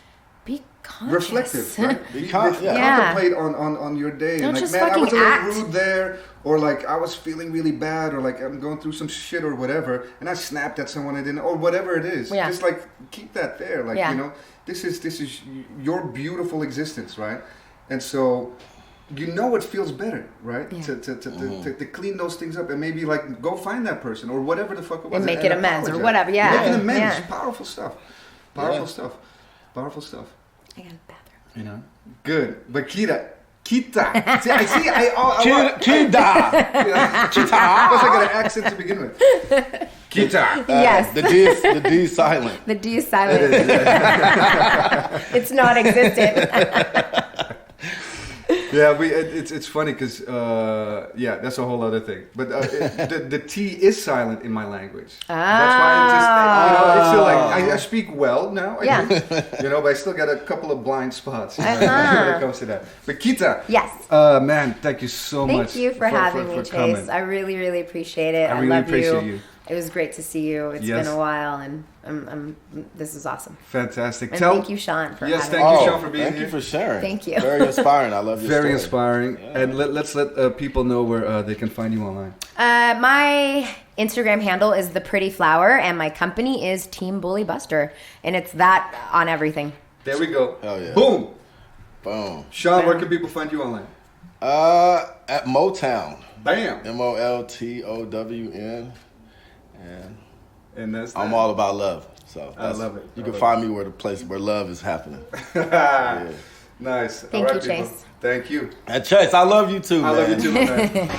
be conscious. Reflective, right? Yeah. Contemplate on your day. Don't And like, just man, I fucking was a little act. rude there, or like I was feeling really bad, or like I'm going through some shit or whatever, and I snapped at someone I didn't, or whatever it is. Yeah. Just like keep that there, like Yeah. you know, this is your beautiful existence, right? And so you know it feels better, right? Yeah. To clean those things up and maybe like go find that person or whatever the fuck it was And make it amends or apologize. whatever, yeah. Make an amends. Yeah. Powerful stuff. Powerful Yeah. stuff. Powerful stuff. I got a bathroom. You know, good. But Keta. Keta. See, Kida. Plus I got an accent to begin with. Keta. Yes. The D is silent. The D is silent. It's non-existent. Yeah, it's funny because yeah, that's a whole other thing. But the T is silent in my language. That's why it just it's still like I speak well now. I Yeah. do, you know, but I still got a couple of blind spots when Uh-huh. it comes to that. But Keta, Yes. Man, thank you so much. Thank you for having me, Chase. coming. I really, really appreciate it. I really love appreciate you. you. It was great to see you. It's Yes. been a while, and this is awesome. Fantastic. And thank you, Sean, for Yes, having thank me. you, Sean, for being thank here. you for sharing. Thank you. Very inspiring. I love your Very story. inspiring. Yeah. And let's let people know where they can find you online. My Instagram handle is The Pretty Flower, and my company is Team Bully Buster, and it's that on everything. There we go. Hell yeah. Boom. Boom. Sean, where can people find you online? At Motown. Bam. MOLTOWN. And that's I'm that. all about love. So I love it. You I can love find me where the place where love is happening. Yeah. Nice. Thank All you, right, people. Chase. Thank you. And Chase, I love you too, man. I love you too, my man.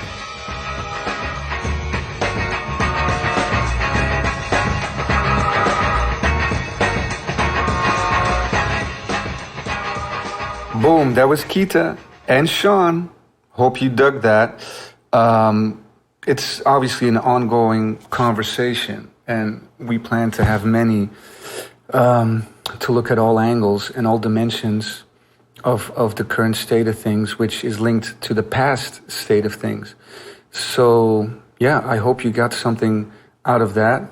Boom, that was Keta and Sean. Hope you dug that. It's obviously an ongoing conversation, and we plan to have many to look at all angles and all dimensions of the current state of things, which is linked to the past state of things. So, yeah, I hope you got something out of that.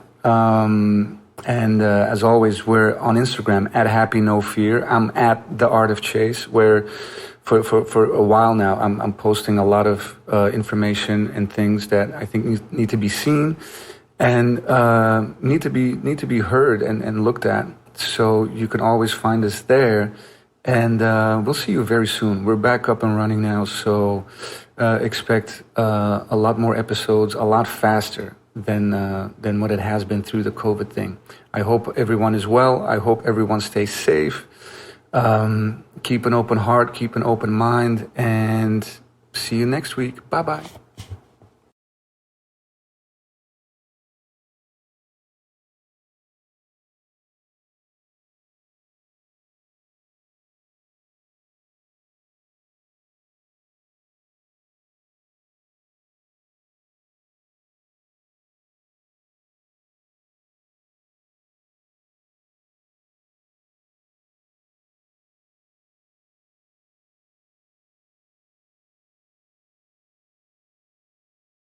And as always, we're on Instagram at Happy No Fear. I'm at The Art of Chase, where for a while now I'm posting a lot of information and things that I think need to be seen and need to be heard and looked at. So you can always find us there, and we'll see you very soon. We're back up and running now, so expect a lot more episodes, a lot faster than what it has been through the COVID thing. I hope everyone is well. I hope everyone stays safe. Keep an open heart, keep an open mind, and see you next week. Bye-bye.